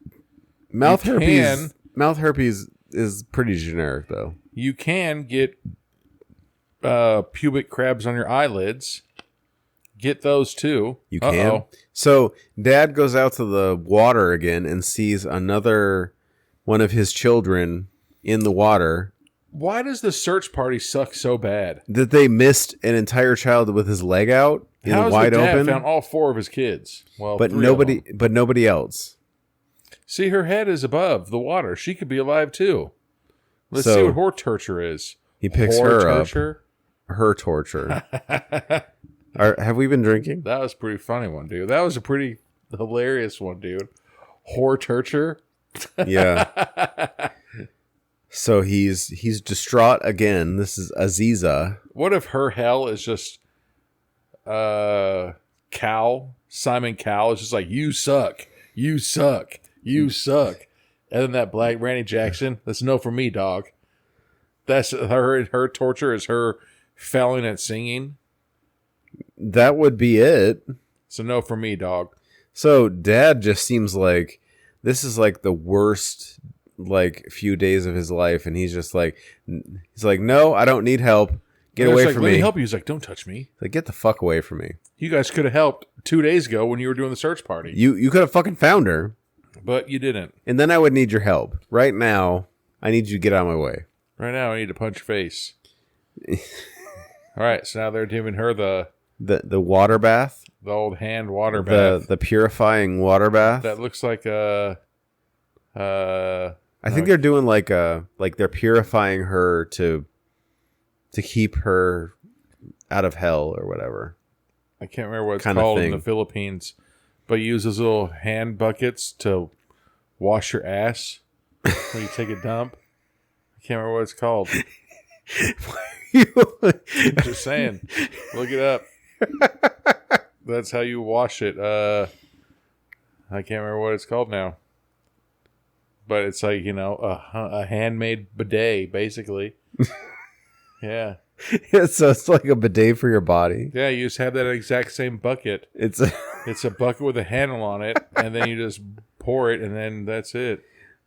Mouth You herpes. can. Mouth herpes is pretty generic though. You can get pubic crabs on your eyelids. Get those too. You can. So dad goes out to the water again and sees another one of his children in the water. Why does the search party suck so bad? That they missed an entire child with his leg out in the wide the dad open. found all 4 of his kids? Well, But 3 of them. nobody else. See, her head is above the water. She could be alive too. Let's So, see what her torture is. He picks Whore her torture? up. Her torture. Have we been drinking? That was a pretty funny one, dude. That was a pretty hilarious one, dude. Whore torture? Yeah. So he's distraught again. This is Aziza. What if her hell is just Cal? Simon Cowell is just like, you suck. You suck. You suck. And then that black Randy Jackson, that's no for me, dog. That's her torture is her failing at singing. That would be it. So no for me, dog. So dad just seems like this is like the worst like few days of his life, and he's like, no, I don't need help. Get away from Let me. me help you. He's like, don't touch me. Like, get the fuck away from me. You guys could have helped 2 days ago when you were doing the search party. You could have fucking found her, But you didn't. and then I would need your help. Right now, I need you to get out of my way. Right now, I need to punch your face. All right, so now they're giving her the water bath, old hand water bath. the purifying water bath. That looks like a... I think they're doing like they're purifying her to keep her out of hell or whatever. I can't remember what it's Kind of called in thing. the Philippines, but you use those little hand buckets to wash your ass when you take a dump. I can't remember what it's called. I'm just saying. Look it up. That's how you wash it. I can't remember what it's called now. But it's like, a handmade bidet, basically. Yeah. Yeah, so it's like a bidet for your body. Yeah, you just have that exact same bucket. It's a bucket with a handle on it, and then you just pour it, and then that's it.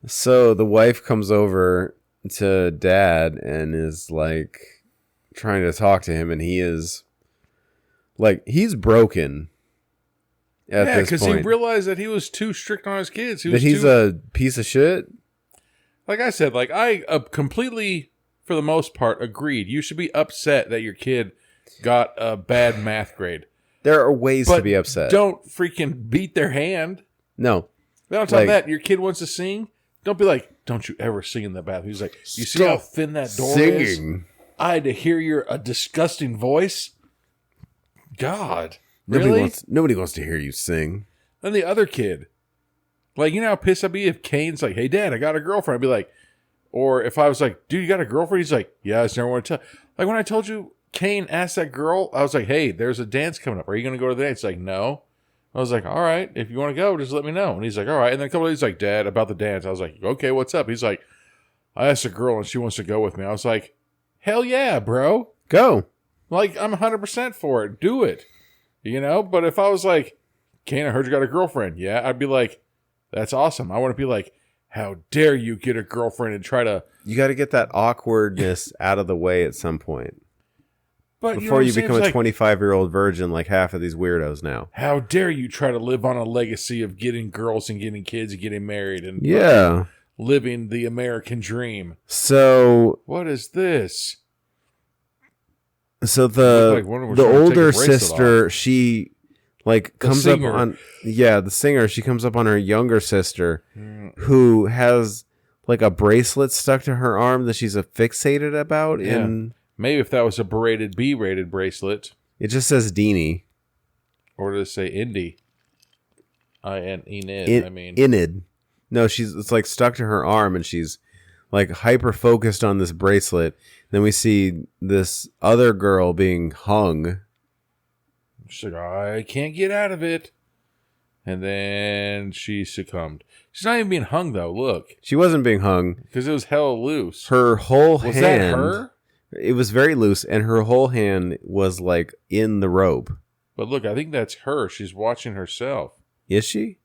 So the wife comes over to dad and is like trying to talk to him, and he is like, he's broken at this because point. he realized that he was too strict on his kids. He's a piece of shit. Like I said, like I completely, for the most part, agreed. You should be upset that your kid got a bad math grade. There are ways to be upset. Don't freaking beat their hand. No. Not on that, your kid wants to sing. Don't be like, don't you ever sing in the bathroom. He's like, you see how thin that door is? I had to hear a disgusting voice. God. Really? Nobody wants to hear you sing. Then the other kid. Like, you know how pissed I'd be if Kane's like, hey, Dad, I got a girlfriend. I'd be like, or if I was like, dude, you got a girlfriend? He's like, yeah, I just never want to tell. Like, when I told you Kane asked that girl, I was like, hey, there's a dance coming up. Are you going to go to the dance? He's like, no. I was like, all right, if you want to go, just let me know. And he's like, all right. And then a couple of days, he's like, Dad, about the dance. I was like, okay, what's up? He's like, I asked a girl and she wants to go with me. I was like, hell yeah, bro. Go. Like, I'm 100% for it. Do it. You know? But if I was like, Kane, I heard you got a girlfriend. Yeah, I'd be like, that's awesome. I want to be like, how dare you get a girlfriend and try to... You got to get that awkwardness out of the way at some point. But before you become a like, 25-year-old virgin like half of these weirdos now. How dare you try to live on a legacy of getting girls and getting kids and getting married and living the American dream. So what is this? So the older sister, she like comes up on the singer, she comes up on her younger sister who has like a bracelet stuck to her arm that she's fixated about maybe if that was a berated B-rated bracelet. It just says Deanie. Or does it say Indy? I-N-E-N-I, I mean. Inid. No, it's like stuck to her arm and she's like hyper focused on this bracelet. Then we see this other girl being hung. She's like, I can't get out of it. And then she succumbed. She's not even being hung though, look. She wasn't being hung. Because it was hella loose. Her whole hand. Was that her? It was very loose, and her whole hand was like in the rope. But look, I think that's her. She's watching herself. Is she?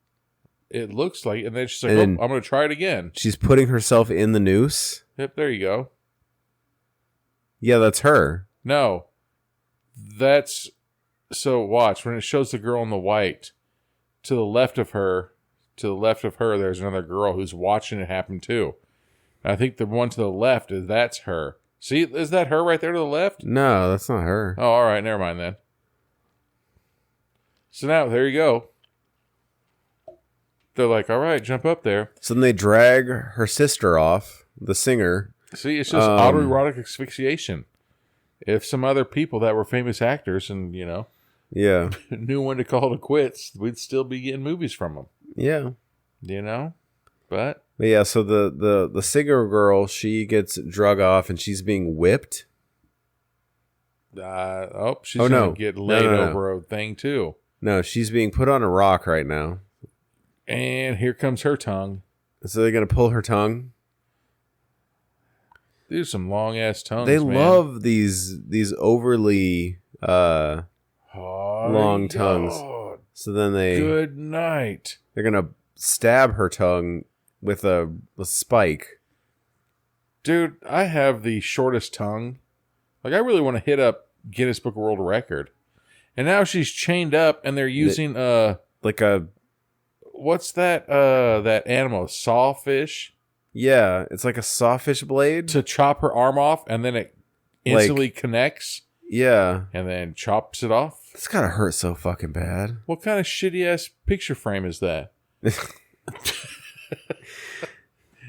It looks like, and then she's like, I'm going to try it again. She's putting herself in the noose? Yep, there you go. Yeah, that's her. No. That's, so watch, when it shows the girl in the white, to the left of her, there's another girl who's watching it happen too. And I think the one to the left, that's her. See, is that her right there to the left? No, that's not her. Oh, all right. Never mind then. So now, there you go. They're like, all right, jump up there. So then they drag her sister off, the singer. See, it's just autoerotic asphyxiation. If some other people that were famous actors and, knew when to call it quits, we'd still be getting movies from them. Yeah. But yeah, so the singer girl, she gets drug off and she's being whipped. She's going to get laid over a thing too. No, she's being put on a rock right now. And here comes her tongue. So they're going to pull her tongue? These are some long-ass tongues, They man. love these overly long tongues. So then Good night. They're going to stab her tongue with a spike. Dude, I have the shortest tongue. Like, I really want to hit up Guinness Book of World Record. And now she's chained up and they're using what's that that animal? Sawfish? Yeah, it's like a sawfish blade to chop her arm off and then it instantly connects. Yeah. And then chops it off. It's gotta hurt so fucking bad. What kind of shitty ass picture frame is that?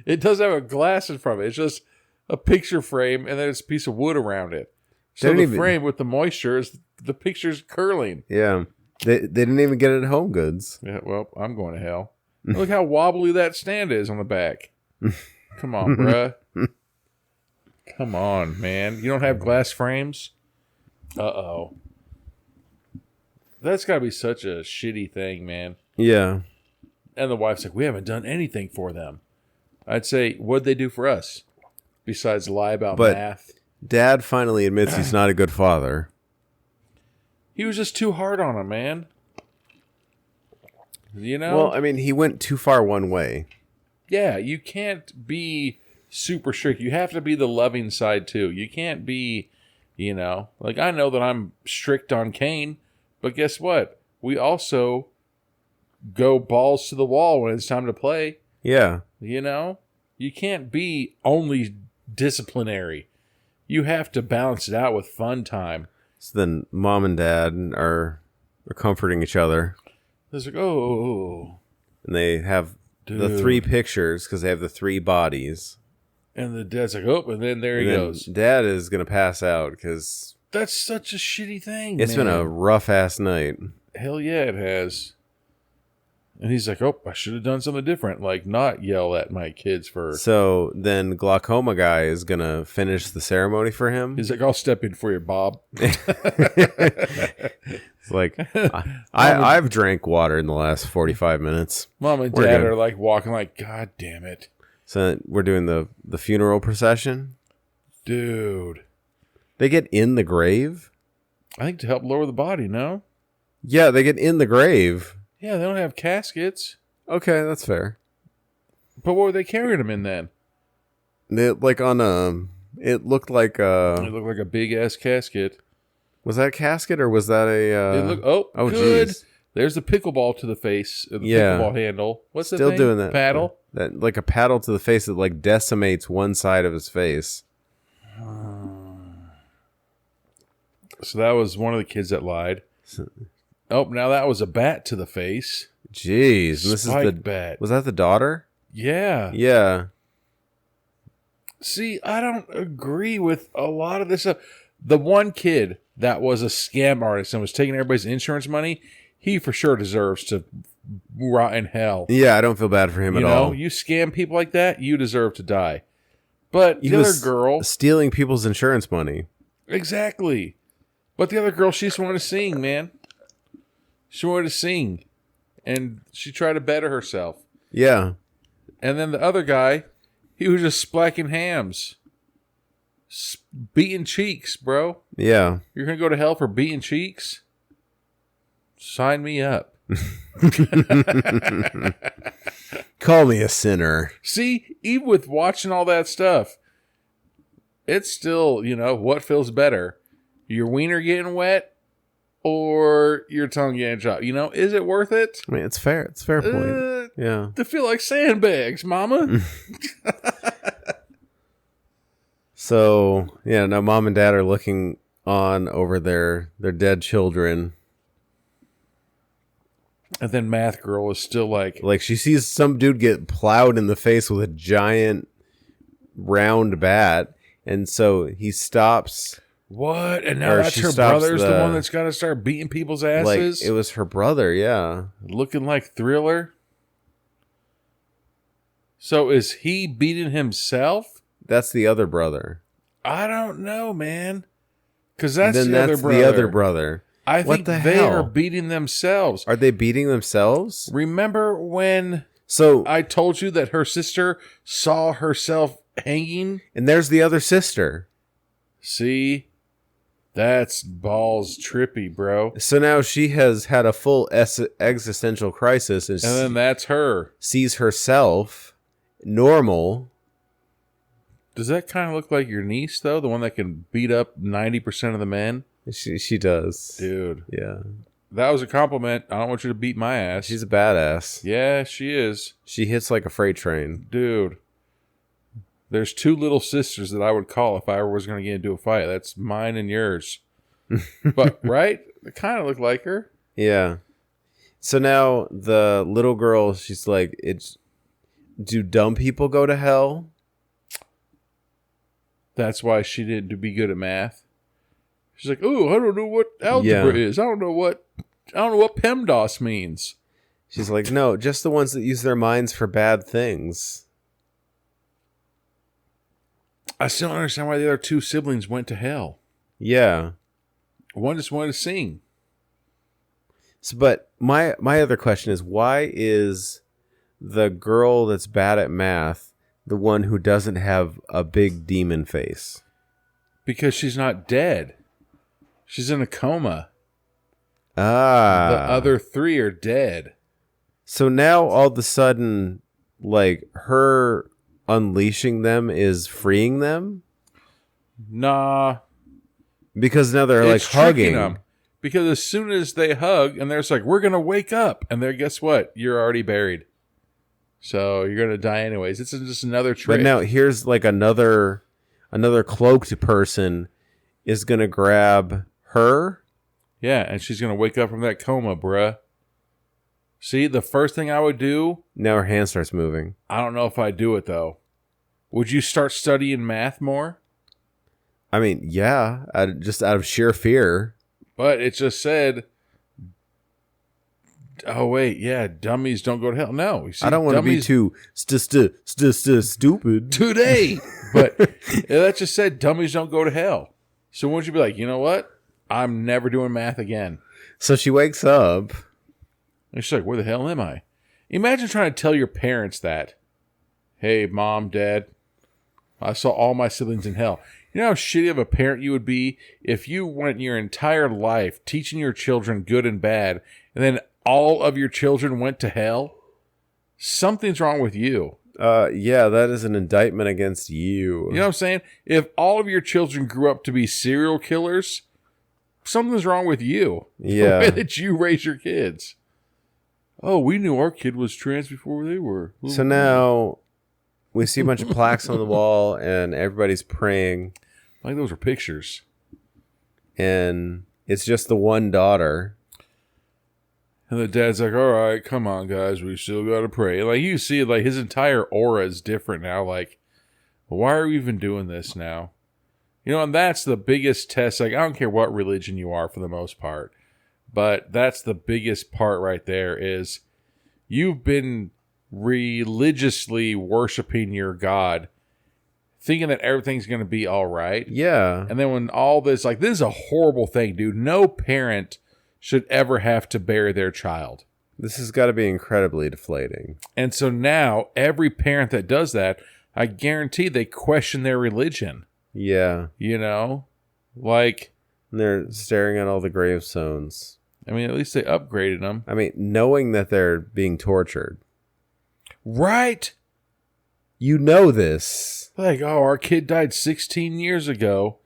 It doesn't have a glass in front of it. It's just a picture frame and then it's a piece of wood around it. So the frame with the moisture is the picture's curling. Yeah. They didn't even get it at Home Goods. Yeah, well, I'm going to hell. Look how wobbly that stand is on the back. Come on, bruh. Come on, man. You don't have glass frames? Uh-oh. That's got to be such a shitty thing, man. Yeah. And the wife's like, we haven't done anything for them. I'd say, what'd they do for us? Besides lie about math. Dad finally admits he's not a good father. He was just too hard on him, man. Well, I mean, he went too far one way. Yeah, you can't be super strict. You have to be the loving side too. You can't be, like I know that I'm strict on Kane, but guess what? We also go balls to the wall when it's time to play. Yeah. You can't be only disciplinary. You have to balance it out with fun time. So then mom and dad are comforting each other. It's like, oh. And they have the Dude. 3 pictures because they have the 3 bodies. And the dad's like, oh, and then there he goes. Dad is going to pass out because That's such a shitty thing, it's been a rough-ass night. Hell yeah, it has. And he's like, oh, I should have done something different. Like, not yell at my kids for... So then glaucoma guy is going to finish the ceremony for him. He's like, I'll step in for you, Bob. It's like, I've drank water in the last 45 minutes. Mom and We're Dad good. are like walking like, God damn it. So we're doing the funeral procession. Dude. They get in the grave? I think to help lower the body, no? Yeah, they get in the grave. Yeah, they don't have caskets. Okay, that's fair. But what were they carrying them in then? It looked like It looked like a big-ass casket. was that a casket or was that a It looked, good. Geez. There's the pickleball to the face. The Yeah. pickleball handle. What's the Still thing? doing that. Paddle? That like a paddle to the face that like decimates one side of his face. So that was one of the kids that lied. Oh, now that was a bat to the face. Jeez. And this is Spiked bat. Was that the daughter? Yeah. Yeah. See, I don't agree with a lot of this stuff. The one kid that was a scam artist and was taking everybody's insurance money, he for sure deserves to rot in hell. Yeah, I don't feel bad for him at all. You scam people like that, you deserve to die. But He the other was girl... stealing people's insurance money. Exactly. But the other girl, she just wanted to sing, man. She wanted to sing. And she tried to better herself. Yeah. And then the other guy, he was just splacking hams. Beating cheeks, bro. Yeah. You're going to go to hell for beating cheeks? Sign me up. Call me a sinner. See, even with watching all that stuff, it's still, what feels better? Your wiener getting wet or your tongue getting chopped? Is it worth it? I mean, it's fair. It's a fair point. Yeah. To feel like sandbags, mama. So, yeah, now mom and dad are looking on over their dead children. And then math girl is still like... Like, she sees some dude get plowed in the face with a giant round bat. And so he stops. What? And now Or that's she her stops brother's the one that's got to start beating people's asses? Like, it was her brother, yeah. Looking like Thriller? So is he beating himself? That's the other brother. I don't know, man. Because that's Then the that's other brother. the other brother. I What think the they hell? are beating themselves. Are they beating themselves? Remember when So, I told you that her sister saw herself hanging? and there's the other sister. See? That's balls trippy, bro. So now she has had a full existential crisis and And then that's her. sees herself normal. Does that kind of look like your niece, though? The one that can beat up 90% of the men? She does. Dude. Yeah. That was a compliment. I don't want you to beat my ass. She's a badass. Yeah, she is. She hits like a freight train. Dude. There's 2 little sisters that I would call if I ever was going to get into a fight. That's mine and yours. But, right? They kind of look like her. Yeah. So now the little girl, she's like, do dumb people go to hell? That's why she didn't be good at math. She's like, "Ooh, I don't know what algebra is. I don't know what PEMDAS means." She's like, no, just the ones that use their minds for bad things. I still don't understand why the other 2 siblings went to hell. Yeah. One just wanted to sing. So, but my other question is, why is the girl that's bad at math the one who doesn't have a big demon face? Because she's not dead. She's in a coma. Ah. The other 3 are dead. So now all of a sudden, like, her unleashing them is freeing them? Nah. Because now they're It's like tricking hugging. them. Because as soon as they hug, and they're just like, we're going to wake up. And then guess what? You're already buried. So you're going to die anyways. It's just another trick. But now here's like another cloaked person is going to grab her. Yeah, and she's going to wake up from that coma, bruh. See, the first thing I would do... Now her hand starts moving. I don't know if I'd do it, though. Would you start studying math more? I mean, yeah, just out of sheer fear. But it just said... Oh, wait, yeah, dummies don't go to hell. No. You see, I don't want to be too stupid. Today! But that just said dummies don't go to hell. So wouldn't you be like, you know what? I'm never doing math again. So she wakes up. And she's like, where the hell am I? Imagine trying to tell your parents that. Hey, mom, dad, I saw all my siblings in hell. You know how shitty of a parent you would be if you went your entire life teaching your children good and bad, and then all of your children went to hell? Something's wrong with you. Yeah, that is an indictment against you. You know what I'm saying? If all of your children grew up to be serial killers, something's wrong with you. Yeah. The way that you raise your kids. Oh, we knew our kid was trans before they were. So now we see a bunch of plaques on the wall and everybody's praying. Like those are pictures. And it's just the one daughter. And the dad's like, all right, come on, guys. We still got to pray. Like, you see, like, his entire aura is different now. Like, why are we even doing this now? You know, and that's the biggest test. Like, I don't care what religion you are for the most part. But that's the biggest part right there is you've been religiously worshiping your God, thinking that everything's going to be all right. Yeah. And then when all this, like, this is a horrible thing, dude. No parent should ever have to bury their child. This has got to be incredibly deflating. And so now every parent that does that, I guarantee they question their religion. Yeah. You know? Like, And they're staring at all the gravestones. I mean, at least they upgraded them. I mean, knowing that they're being tortured. Right? You know this. Like, oh, our kid died 16 years ago.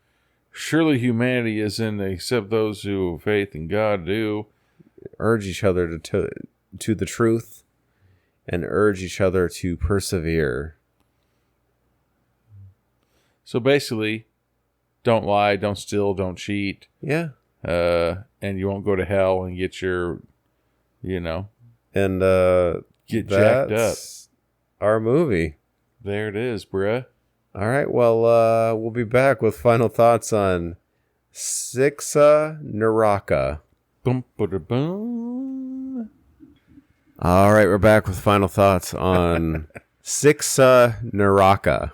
Surely humanity isn't except those who have faith in God do. Urge each other to the truth and urge each other to persevere. So basically, don't lie, don't steal, don't cheat. Yeah. And you won't go to hell and get your, you know, And get jacked up. that's our movie. There it is, bruh. All right. Well, we'll be back with final thoughts on Siksa Neraka. Boom, boom. All right. We're back with final thoughts on Siksa Neraka.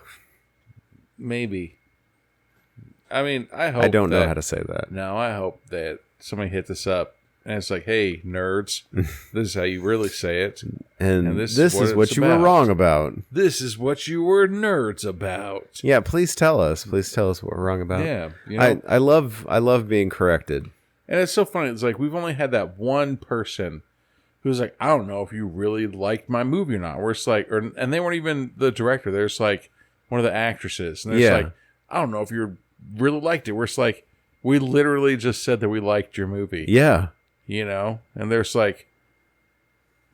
Maybe. I mean, I hope I don't know that- how to say that. No, I hope that somebody hit this up and it's like, hey, nerds, this is how you really say it. And this this is is what what it's you were about. wrong about. This is what you were nerds about. Yeah, please tell us. Please tell us what we're wrong about. Yeah. You know, I love being corrected. and it's so funny. It's like we've only had that one person who's like, I don't know if you really liked my movie or not. We're just like, and they weren't even the director. They're just like one of the actresses. And they're just like, I don't know if you really liked it. We're just like, we literally just said that we liked your movie. Yeah. You know? And they're just like,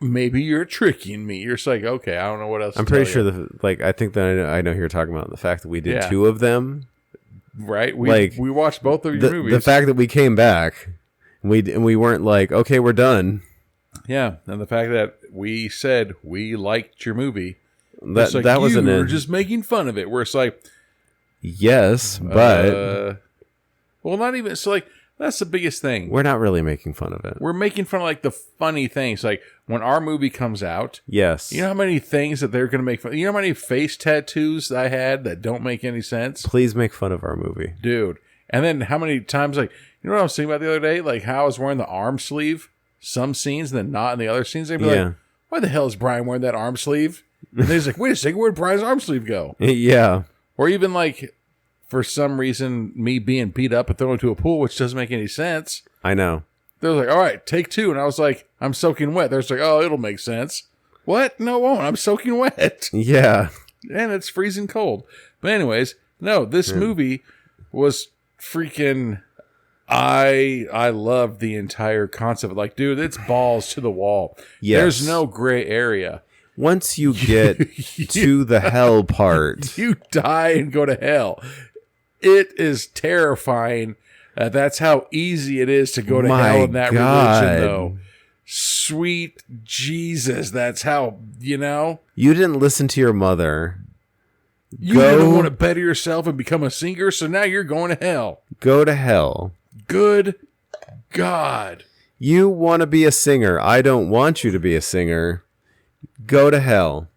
maybe you're tricking me. You're just like, okay, I don't know what else I'm to pretty tell sure you. I think that I know who you're talking about. The fact that we did Yeah. 2 of them. Right? We watched both of your The movies. fact that we came back and we weren't like, okay, we're done. Yeah. And the fact that we said we liked your movie. That It's like, that was you an were just making fun of it. Where it's like, yes, but well, not even. So, like, that's the biggest thing. we're not really making fun of it. We're making fun of, like, the funny things. Like, when our movie comes out, Yes. you know how many things that they're going to make fun. You know how many face tattoos I had that don't make any sense? Please make fun of our movie. Dude. And then how many times, like, you know what I was thinking about the other day? Like, how I was wearing the arm sleeve some scenes and then not in the other scenes. They'd be Yeah. like, why the hell is Brian wearing that arm sleeve? And then he's like, wait a second, where'd Brian's arm sleeve go? Yeah. Or even, like, for some reason, me being beat up and thrown into a pool, which doesn't make any sense. I know. They're like, all right, take 2. And I was like, I'm soaking wet. They're just like, oh, it'll make sense. What? No, it won't. I'm soaking wet. Yeah. and it's freezing cold. But anyways, no, this movie was freaking. I loved the entire concept. Like, dude, it's balls to the wall. Yes. There's no gray area. Once you get to the hell part, You die and go to hell. It is terrifying. That's how easy it is to go to My hell in that God. religion, though. Sweet Jesus, that's how, you didn't listen to your mother. You didn't want to better yourself and become a singer, so now you're going to hell. Go to hell. Good God. You want to be a singer. I don't want you to be a singer. Go to hell.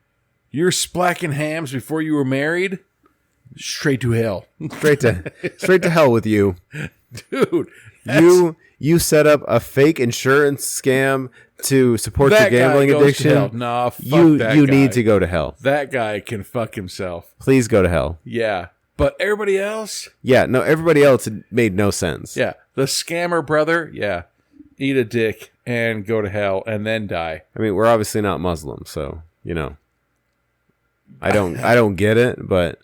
You're splacking hams before you were married? Straight to hell. Straight to hell with you. Dude. You set up a fake insurance scam to support your That guy gambling goes to addiction. hell. Nah, fuck you that you guy. need to go to hell. That guy can fuck himself. Please go to hell. Yeah. But everybody else? Yeah, no, everybody else it made no sense. Yeah. The scammer brother? Yeah. Eat a dick and go to hell and then die. I mean, we're obviously not Muslim, so, I don't get it, but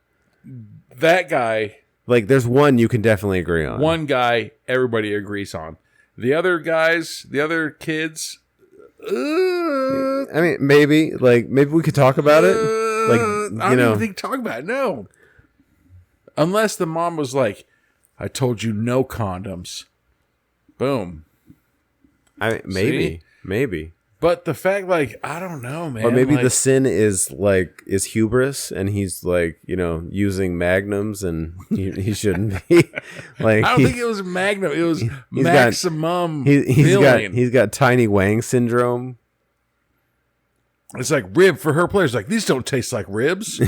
That guy, like there's one you can definitely agree on. one guy, everybody agrees on. The other guys, the other kids, I mean, maybe we could talk about it. Like, I don't even think talk about it. No. Unless the mom was like, I told you no condoms. Boom. Maybe. But the fact, like, I don't know, man. Or maybe like, the sin is hubris, and he's like, using magnums, and he shouldn't be. Like, I don't think it was Magnum. It was maximum he's feeling. got tiny Wang syndrome. It's like rib for her players. Like, these don't taste like ribs.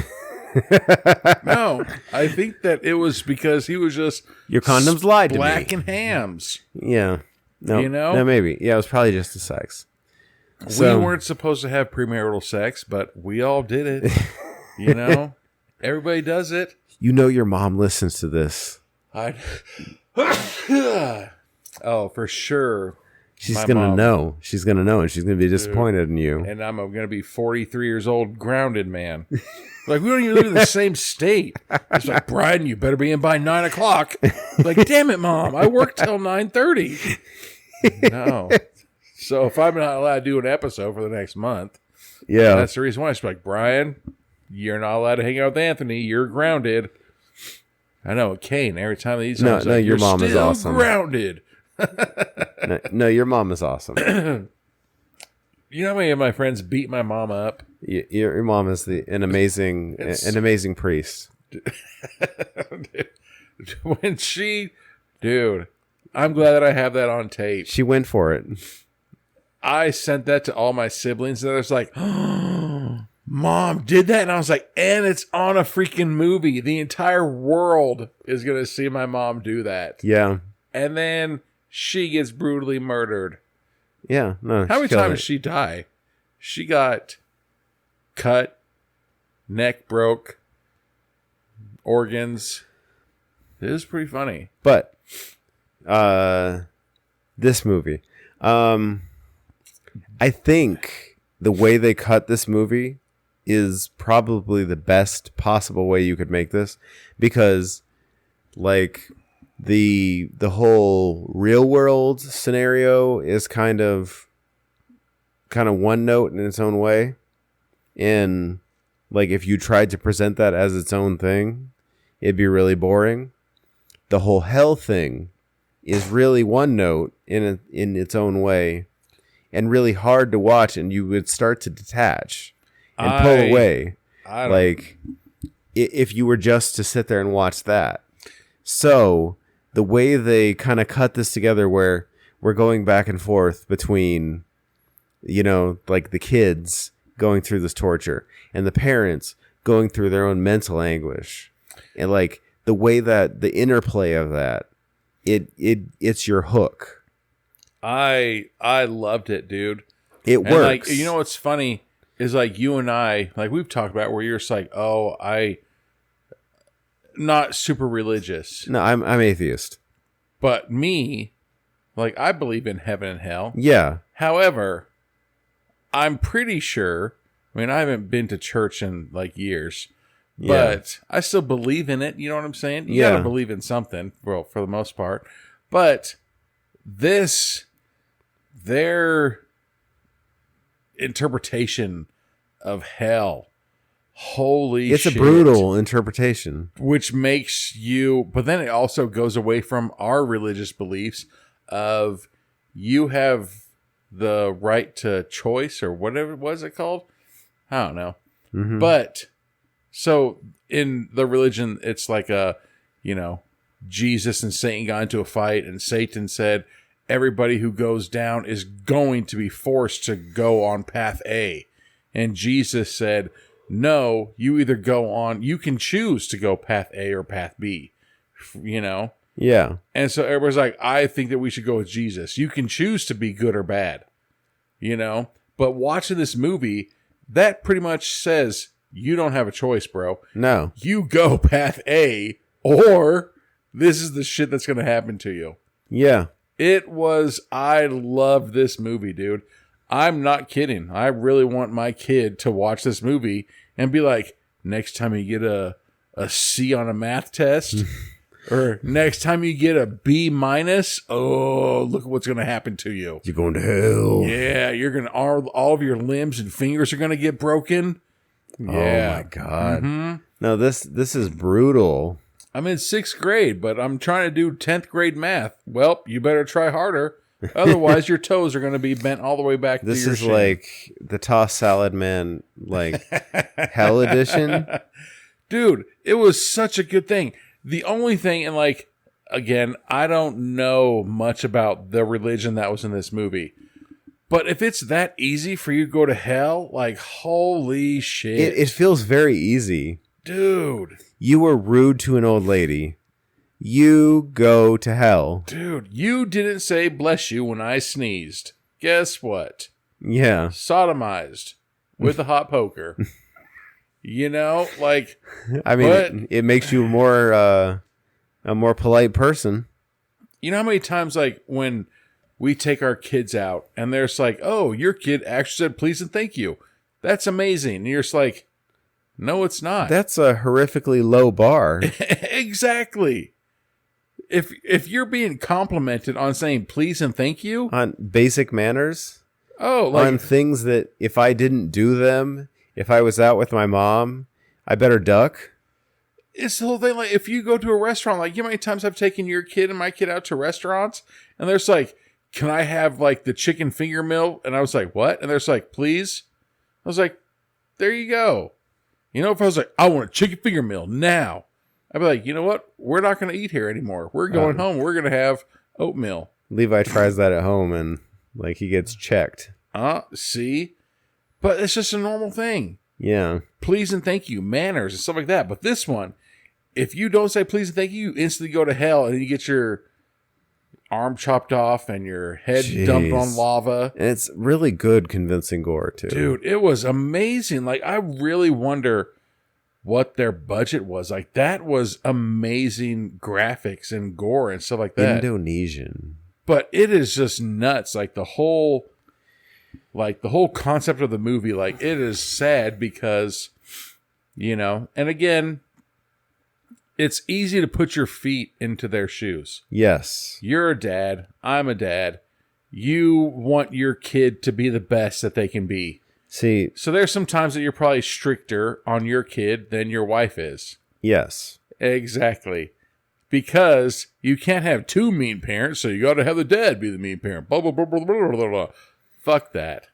No, I think that it was because he was just Your condoms lied to me. blacking hams. Yeah. No, You know? No, maybe. Yeah, it was probably just the sex. We weren't supposed to have premarital sex, but we all did it. Everybody does it. Your mom listens to this. Oh, for sure. She's My gonna mom. know. She's gonna know, and she's gonna be disappointed in you. And I'm going to be 43 years old, grounded man. Like, we don't even live in the same state. It's like, Brian, you better be in by 9 o'clock. Like, damn it, Mom. I work till 9:30. No. So if I'm not allowed to do an episode for the next month, Yeah. that's the reason why. It's like, Brian, you're not allowed to hang out with Anthony. You're grounded. I know, Kane, every time he's No, like, your you're mom is still awesome. grounded. No, your mom is awesome. You know how many of my friends beat my mom up? Your mom is an amazing priest. When dude, I'm glad that I have that on tape. She went for it. I sent that to all my siblings, and they're just like, oh, Mom did that. And I was like, and it's on a freaking movie. The entire world is going to see my mom do that. Yeah. And then she gets brutally murdered. Yeah. No. How many killed times it. did she die? She got cut, neck broke, organs. It was pretty funny. But this movie, I think the way they cut this movie is probably the best possible way you could make this, because like the whole real world scenario is kind of one note in its own way, and like if you tried to present that as its own thing, it'd be really boring. The whole hell thing is really one note in its own way, and really hard to watch, and you would start to detach and pull away. Like if you were just to sit there and watch that. So the way they kind of cut this together, where we're going back and forth between, like the kids going through this torture and the parents going through their own mental anguish, and like the way that the interplay of that, it's your hook. I loved it, dude. It And works. like, what's funny is like you and I, like we've talked about where you're just like, oh, not super religious. No, I'm atheist. But me, like I believe in heaven and hell. Yeah. However, I'm pretty sure, I mean, I haven't been to church in like years, But I still believe in it. You know what I'm saying? You Yeah. gotta believe in something, well, for the most part. But their interpretation of hell, holy It's shit. a brutal interpretation. Which makes you, but then it also goes away from our religious beliefs of you have the right to choice or whatever, was it called? I don't know. Mm-hmm. But so in the religion, it's like Jesus and Satan got into a fight, and Satan said everybody who goes down is going to be forced to go on path A. And Jesus said, no, you either go on, you can choose to go path A or path B, Yeah. And so everybody's like, I think that we should go with Jesus. You can choose to be good or bad, But watching this movie, that pretty much says you don't have a choice, bro. No. You go path A, or this is the shit that's going to happen to you. Yeah. I loved this movie, dude. I'm not kidding. I really want my kid to watch this movie and be like, next time you get a C on a math test, or next time you get a B minus, oh, look at what's going to happen to you. You're going to hell. Yeah, you're going to, all of your limbs and fingers are going to get broken. Yeah. Oh my God. Mm-hmm. No, this is brutal. I'm in 6th grade, but I'm trying to do 10th grade math. Well, you better try harder. Otherwise, your toes are going to be bent all the way back to your This is shin. like the Toss Salad Man, like Hell Edition. Dude, it was such a good thing. The only thing, and again, I don't know much about the religion that was in this movie. But if it's that easy for you to go to hell, holy shit. It feels very easy. Dude. You were rude to an old lady. You go to hell. Dude, you didn't say bless you when I sneezed. Guess what? Yeah. Sodomized with a hot poker. I mean, it makes you a more polite person. You know how many times, when we take our kids out and they're just like, oh, your kid actually said please and thank you. That's amazing. And you're just like, no, it's not. That's a horrifically low bar. Exactly. If you're being complimented on saying please and thank you. On basic manners. Oh, on things that if I didn't do them, if I was out with my mom, I better duck. It's the whole thing. If you go to a restaurant, you know how many times I've taken your kid and my kid out to restaurants, and there's can I have the chicken finger meal? And I was like, what? And there's please. I was like, there you go. If I was like, I want a chicken finger meal now, I'd be like, you know what? We're not going to eat here anymore. We're going home. We're going to have oatmeal. Levi tries that at home and he gets checked. See? But it's just a normal thing. Yeah. Please and thank you, manners and stuff like that. But this one, if you don't say please and thank you, you instantly go to hell and you get your arm chopped off and your head dumped on lava. And it's really good convincing gore, too. Dude, it was amazing. I really wonder what their budget was. That was amazing graphics and gore and stuff like that. Indonesian. But it is just nuts. The whole concept of the movie, it is sad because, and again, it's easy to put your feet into their shoes. Yes. You're a dad. I'm a dad. You want your kid to be the best that they can be. See. So there's some times that you're probably stricter on your kid than your wife is. Yes. Exactly. Because you can't have two mean parents, so you got to have the dad be the mean parent. Blah, blah, blah, blah, blah, blah, blah. Fuck that.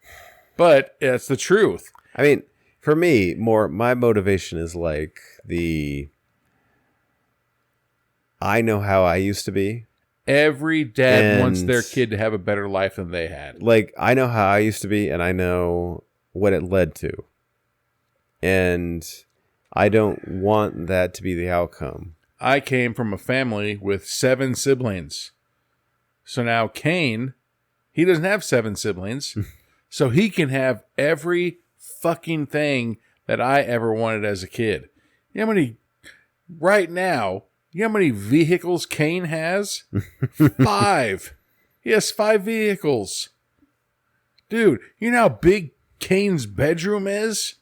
But it's the truth. I mean, for me, my motivation is I know how I used to be. Every dad wants their kid to have a better life than they had. I know how I used to be, and I know what it led to. And I don't want that to be the outcome. I came from a family with 7 siblings. So now Cain, he doesn't have 7 siblings. So he can have every fucking thing that I ever wanted as a kid. You know how many, right now, you know how many vehicles Cain has? 5. He has 5 vehicles. Dude, you know how big Cain's bedroom is?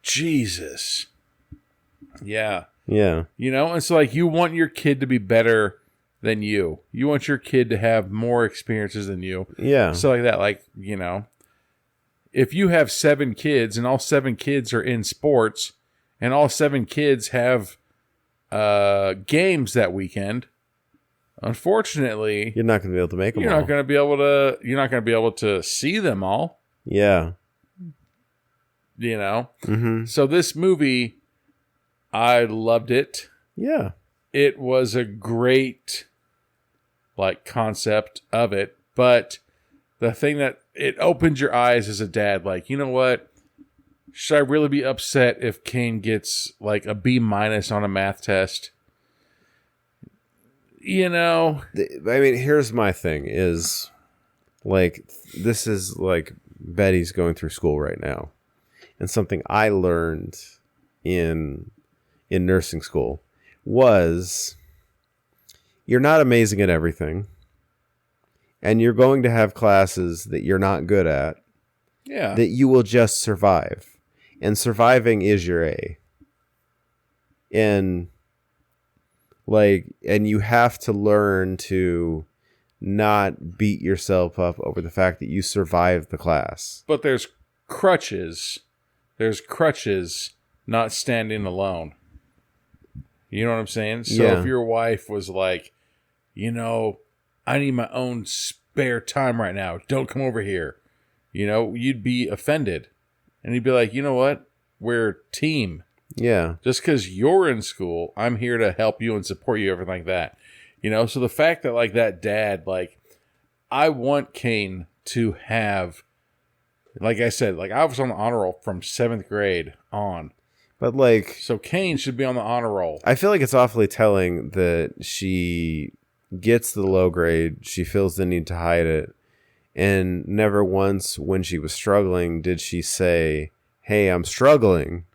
Jesus. Yeah. Yeah. You know, and so like you want your kid to be better than you. You want your kid to have more experiences than you. Yeah. So like that, like, you know, if you have 7 kids and all 7 kids are in sports and all 7 kids have games that weekend, unfortunately, You're not going to be able to make them you're all. not going to be able to see them all, Yeah. you know? Mm-hmm. So this movie, I loved it. Yeah. It was a great like concept of it, but the thing that it opened your eyes as a dad, like, you know what? Should I really be upset if Kane gets like a B- on a math test? You know, I mean, here's my thing is like, this is like Betty's going through school right now. And something I learned in nursing school was you're not amazing at everything. And you're going to have classes that you're not good at. yeah. That you will just survive. And surviving is your A. And you have to learn to not beat yourself up over the fact that you survived the class. But there's crutches. There's crutches, not standing alone. You know what I'm saying? So Yeah. if your wife was like, you know, I need my own spare time right now. Don't come over here. You know, you'd be offended. And he'd be like, you know what? We're a team. Yeah. Just because you're in school, I'm here to help you and support you, everything like that. You know, so the fact that, like, that dad, like, I want Kane to have, like I said, like, I was on the honor roll from 7th grade on. But, like, So Kane should be on the honor roll. I feel like it's awfully telling that she gets the low grade. She feels the need to hide it. And never once when she was struggling did she say, hey, I'm struggling.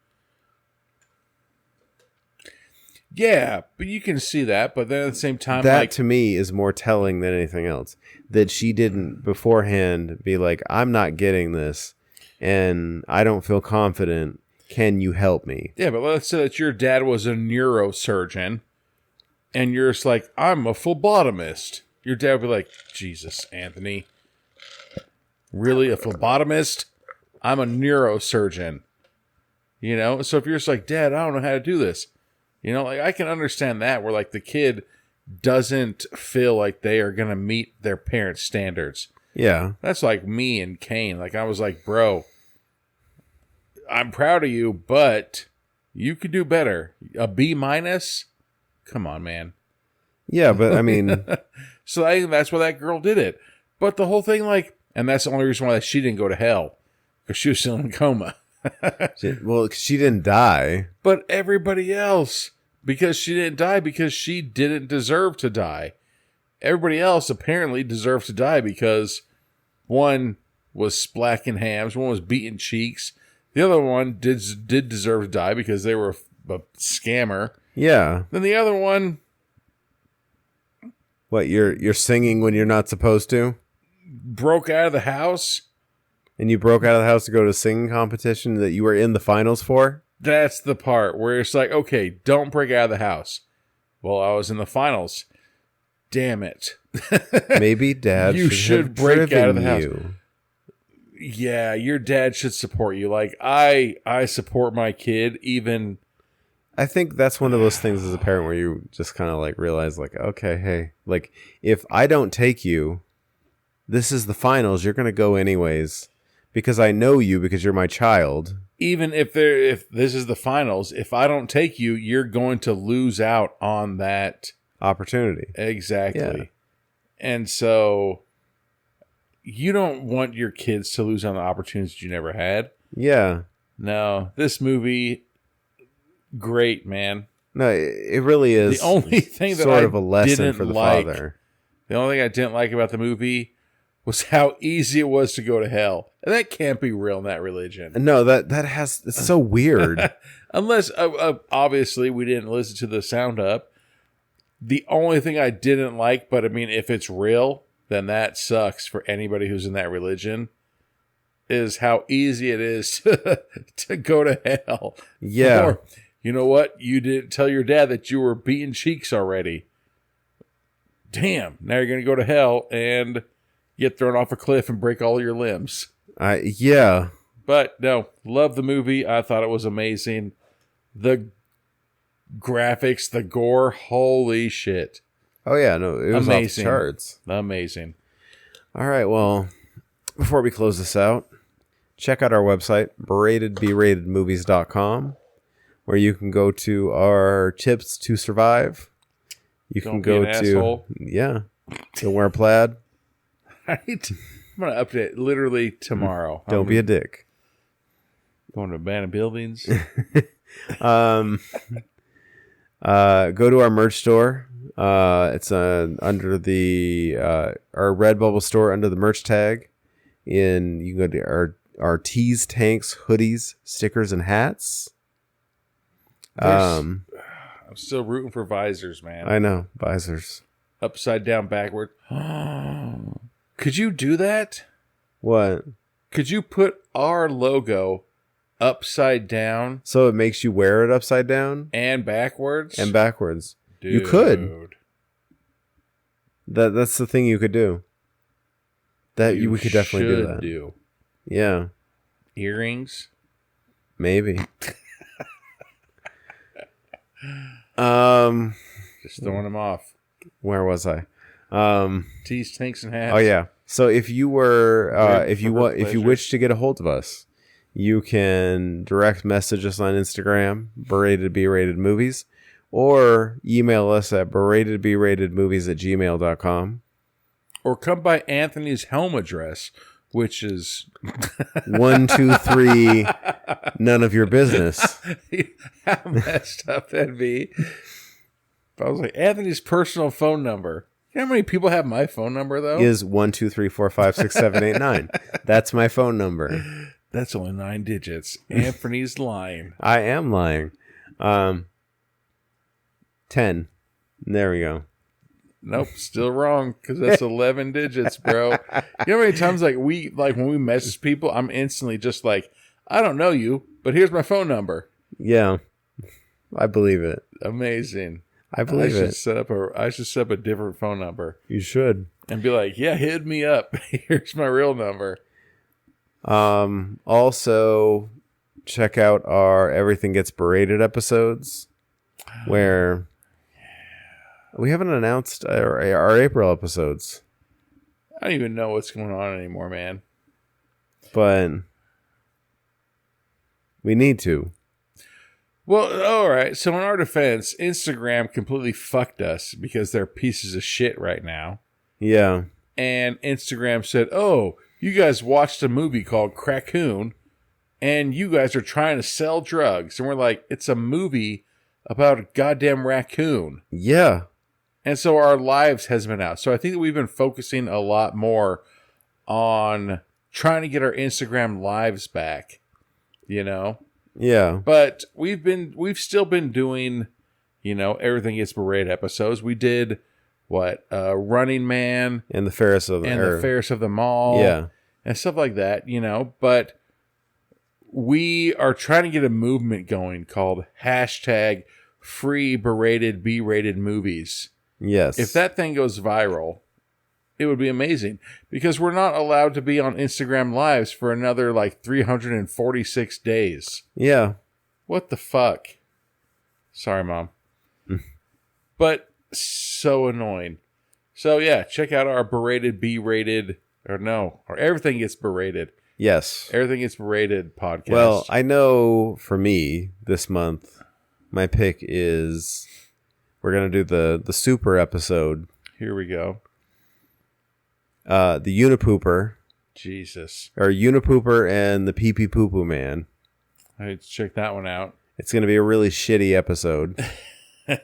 Yeah, but you can see that. But then at the same time, That like, to me is more telling than anything else. That she didn't beforehand be like, I'm not getting this and I don't feel confident. Can you help me? yeah, but let's say that your dad was a neurosurgeon and you're just like, I'm a phlebotomist. Your dad would be like, Jesus, Anthony. Really? A phlebotomist? I'm a neurosurgeon. You know? So if you're just like, Dad, I don't know how to do this. You know, like, I can understand that where, like, the kid doesn't feel like they are going to meet their parents' standards. Yeah. That's like me and Kane. Like, I was like, bro, I'm proud of you, but you could do better. A B-? Come on, man. Yeah, but I mean, So I think that's why that girl did it. But the whole thing, like, and that's the only reason why she didn't go to hell. Because she was still in a coma. she didn't die. But everybody else, because she didn't die, because she didn't deserve to die. Everybody else apparently deserved to die because one was splacking hams, one was beating cheeks. The other one did deserve to die because they were a scammer. Yeah. Then the other one, What, you're singing when you're not supposed to? broke out of the house. And you broke out of the house to go to a singing competition that you were in the finals for? That's the part where it's like, okay, don't break out of the house. Well, I was in the finals. Damn it. Maybe Dad You should have break out of the driven house. you. Yeah, your dad should support you. Like, I support my kid even. I think that's one of those things as a parent where you just kind of like realize like, okay, hey, like if I don't take you, this is the finals. You're going to go anyways because I know you because you're my child. Even if this is the finals, if I don't take you, you're going to lose out on that Opportunity. exactly. Yeah. And so you don't want your kids to lose on the opportunities you never had. Yeah. No, this movie, great, man. No, it really is The only thing that sort I of a lesson didn't for the like, father. the only thing I didn't like about the movie was how easy it was to go to hell. And that can't be real in that religion. No, it's so weird. Unless, obviously, we didn't listen to the sound up. The only thing I didn't like, but I mean, if it's real, then that sucks for anybody who's in that religion, is how easy it is to go to hell. Yeah. you know what? You didn't tell your dad that you were beating cheeks already. Damn, now you're going to go to hell and get thrown off a cliff and break all your limbs. Yeah. But no, love the movie. I thought it was amazing. The graphics, the gore, holy shit. Oh, yeah, no, it was amazing. off the charts. Amazing. All right, well, before we close this out, check out our website, beratedmovies.com, where you can go to our tips to survive. You Don't can be go an to, asshole. yeah, don't wear plaid. I'm going to update literally tomorrow. Don't be a dick. Going to abandoned buildings. Go to our merch store. It's under the our Redbubble store under the merch tag. You can go to our tees, tanks, hoodies, stickers, and hats. I'm still rooting for visors, man. I know, visors. Upside down, backward. Could you do that? What? Could you put our logo upside down So it makes you wear it upside down and backwards? and backwards. Dude. You could. That's the thing you could do. We could definitely do that. Yeah, Earrings. maybe. Just throwing them off. Where was I? Tees, tanks, and hats. Oh yeah. So if you were, if you pleasure. wish to get a hold of us, you can direct message us on Instagram, berated B rated movies, or email us at beratedbratedmovies@gmail.com. Or come by Anthony's home address, which is 123. None of your business. how messed up that'd be. I was like, Anthony's personal phone number. You know how many people have my phone number though? Is 123456789. That's my phone number. That's only 9 digits. Anthony's lying. I am lying. 10. There we go. Nope, still wrong because that's 11 digits, bro. You know how many times when we message people, I'm instantly just like, I don't know you, but here's my phone number. Yeah, I believe it. Amazing. I believe it. I should set up a different phone number You should. and be like, yeah, hit me up. Here's my real number. Also, check out our Everything Gets Berated episodes, where we haven't announced our April episodes, I don't even know what's going on anymore, man. but we need to. Well, all right. So in our defense, Instagram completely fucked us because they're pieces of shit right now. Yeah. And Instagram said, oh, you guys watched a movie called Crackoon, and you guys are trying to sell drugs. And we're like, it's a movie about a goddamn raccoon. Yeah. And so our lives has been out. So I think that we've been focusing a lot more on trying to get our Instagram lives back, you know? Yeah. But we've still been doing, Everything Gets Berated episodes. We did Running Man And the Ferris of the Ferris of the Mall. Yeah. And stuff like that, but we are trying to get a movement going called #FreeBeratedBratedMovies. Yes. If that thing goes viral, it would be amazing because we're not allowed to be on Instagram Lives for another 346 days. Yeah. What the fuck? Sorry, Mom. But so annoying. So yeah, check out our berated B-rated, or Everything Gets Berated. Yes. Everything Gets Berated podcast. Well, I know for me this month, my pick is we're going to do the super episode. Here we go. The Unipooper. Jesus. Or Unipooper and the Pee Pee Poo Poo Man. I need to check that one out. It's going to be a really shitty episode. I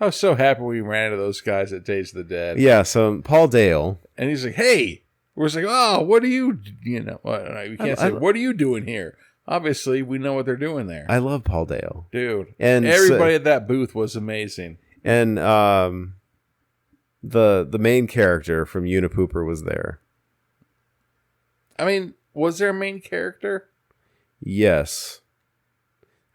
was so happy we ran into those guys at Days of the Dead. Yeah, so Paul Dale. And he's like, hey. We're just like, oh, what are you, we can't say, what are you doing here? Obviously, we know what they're doing there. I love Paul Dale. Dude. And everybody at that booth was amazing. And the main character from Unipooper was there. I mean, was there a main character? Yes.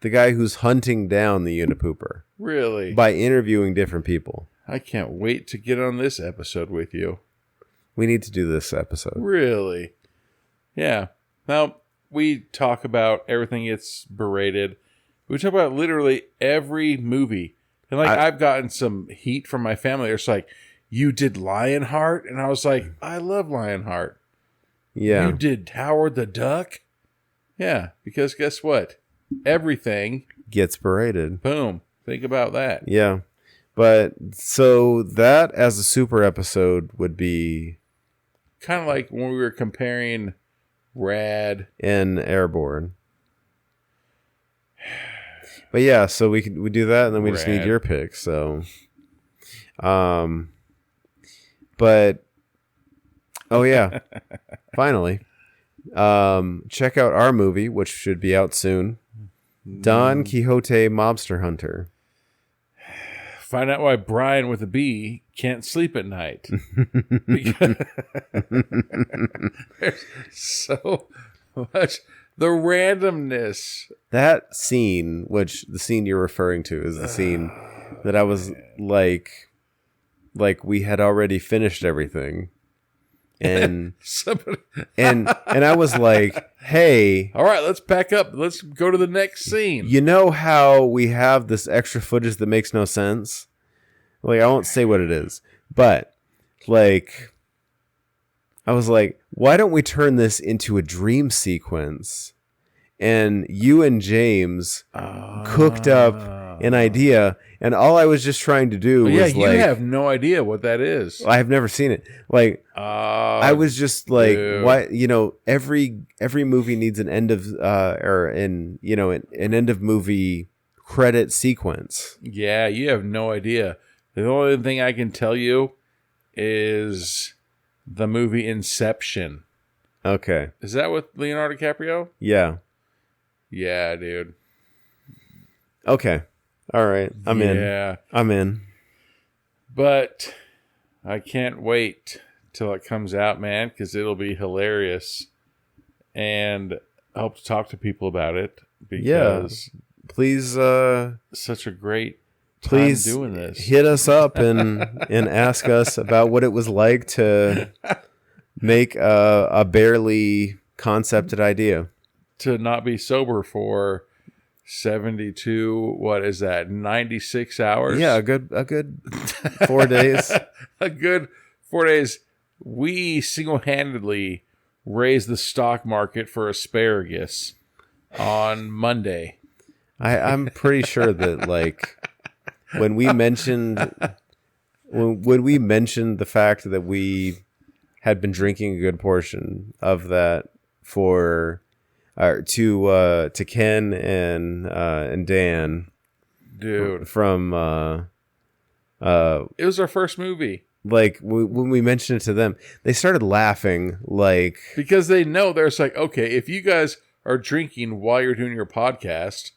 the guy who's hunting down the Unipooper Really? by interviewing different people. I can't wait to get on this episode with you. We need to do this episode. Really? Yeah. Now, we talk about everything gets berated. We talk about literally every movie. And like I've gotten some heat from my family. It's like, you did Lionheart? And I was like, I love Lionheart. Yeah. You did Howard the Duck? Yeah, because guess what? Everything Gets berated. boom. Think about that. Yeah. But so that as a super episode would be Kind of like when we were comparing Rad. in Airborne. But yeah, so we do that, and then we just need Rad. your pick. So, but oh yeah, finally, check out our movie, which should be out soon. Don Quixote Mobster Hunter. Find out why Brian with a B can't sleep at night. Because there's so much. The randomness. That scene, which the scene you're referring to, is the scene that I was like we had already finished everything, and Somebody, and I was like, hey, all right, let's pack up. Let's go to the next scene. you know how we have this extra footage that makes no sense? Like, I won't say what it is, but like, I was like, why don't we turn this into a dream sequence? And you and James cooked up an idea, and all I was just trying to do was yeah, you like, have no idea what that is. I have never seen it. Like, I was just like, dude. why? You know, every movie needs an end of an end of movie credit sequence. Yeah, you have no idea. The only thing I can tell you is the movie Inception. Okay. Is that with Leonardo DiCaprio? Yeah. Yeah, dude. Okay. All right. I'm in. Yeah. I'm in. But I can't wait till it comes out, man, because it'll be hilarious. And I hope to talk to people about it because Please such a great time please doing this. hit us up and ask us about what it was like to make a barely concepted idea. To not be sober for 72, what is that, 96 hours? Yeah, a good 4 days. A good 4 days. We single-handedly raised the stock market for asparagus on Monday. I'm pretty sure that like when we mentioned the fact that we had been drinking a good portion of that for to Ken and Dan, Dude. from It was our first movie. like when we mentioned it to them, they started laughing like, Because they know there's like, okay, if you guys are drinking while you're doing your podcast,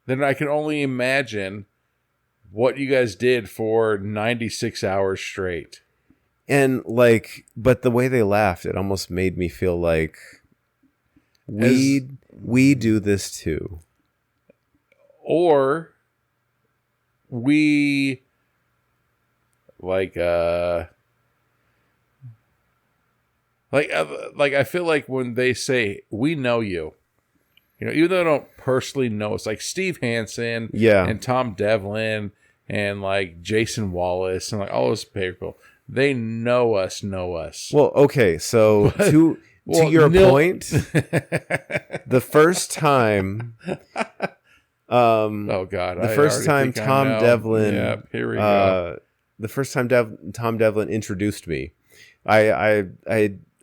then I can only imagine what you guys did for 96 hours straight. and like, but the way they laughed, it almost made me feel like we do this too. Or we like I feel like when they say we know you, you know, even though they don't personally know us, like Steve Hansen, Yeah. and Tom Devlin, and like Jason Wallace, and like all those people, they know us. Well, okay, so to your point, the first time, oh God, the first time Tom Devlin, yeah, here we go. The first time Tom Devlin introduced me, I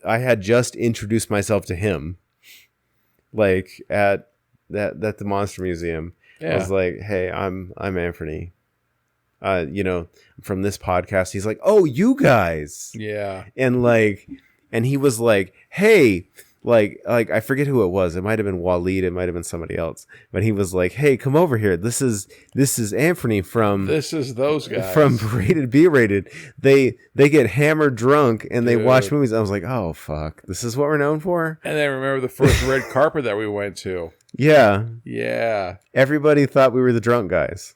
had just introduced myself to him, like at the Monster Museum. Yeah. I was like, "Hey, I'm Anferny. From this podcast." He's like, "Oh, you guys." Yeah. And he was like, "Hey, like I forget who it was. It might have been Waleed. It might have been somebody else. But he was like, "Hey, come over here. This is Amferny from those guys from Rated B Rated. They get hammered drunk and they watch movies." I was like, "Oh fuck, this is what we're known for." And then remember the first red carpet that we went to. Yeah. Everybody thought we were the drunk guys.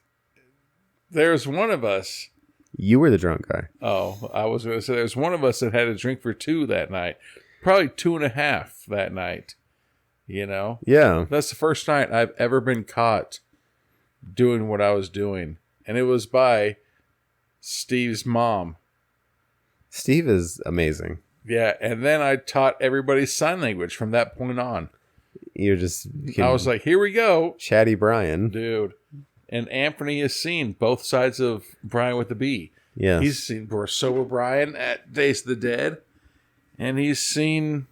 There's one of us. You were the drunk guy. Oh, I was going to say there's one of us that had a drink for 2 that night. Probably 2.5 that night. You know? Yeah. That's the first night I've ever been caught doing what I was doing. And it was by Steve's mom. Steve is amazing. Yeah, and then I taught everybody sign language from that point on. You're just... I was like, here we go. Chatty Brian. Dude. And Amferny has seen both sides of Brian with the B. Yeah. He's seen Sober Brian at Days of the Dead. And he's seen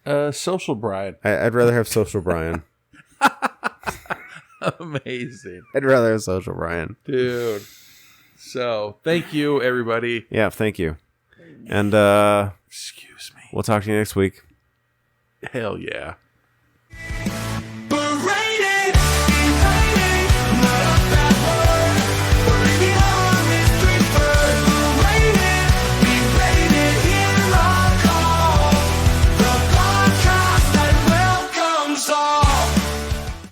Social Brian. I'd rather have Social Brian. Amazing. I'd rather have Social Brian. Dude. So, thank you, everybody. Yeah, thank you. And excuse me. We'll talk to you next week. Hell yeah.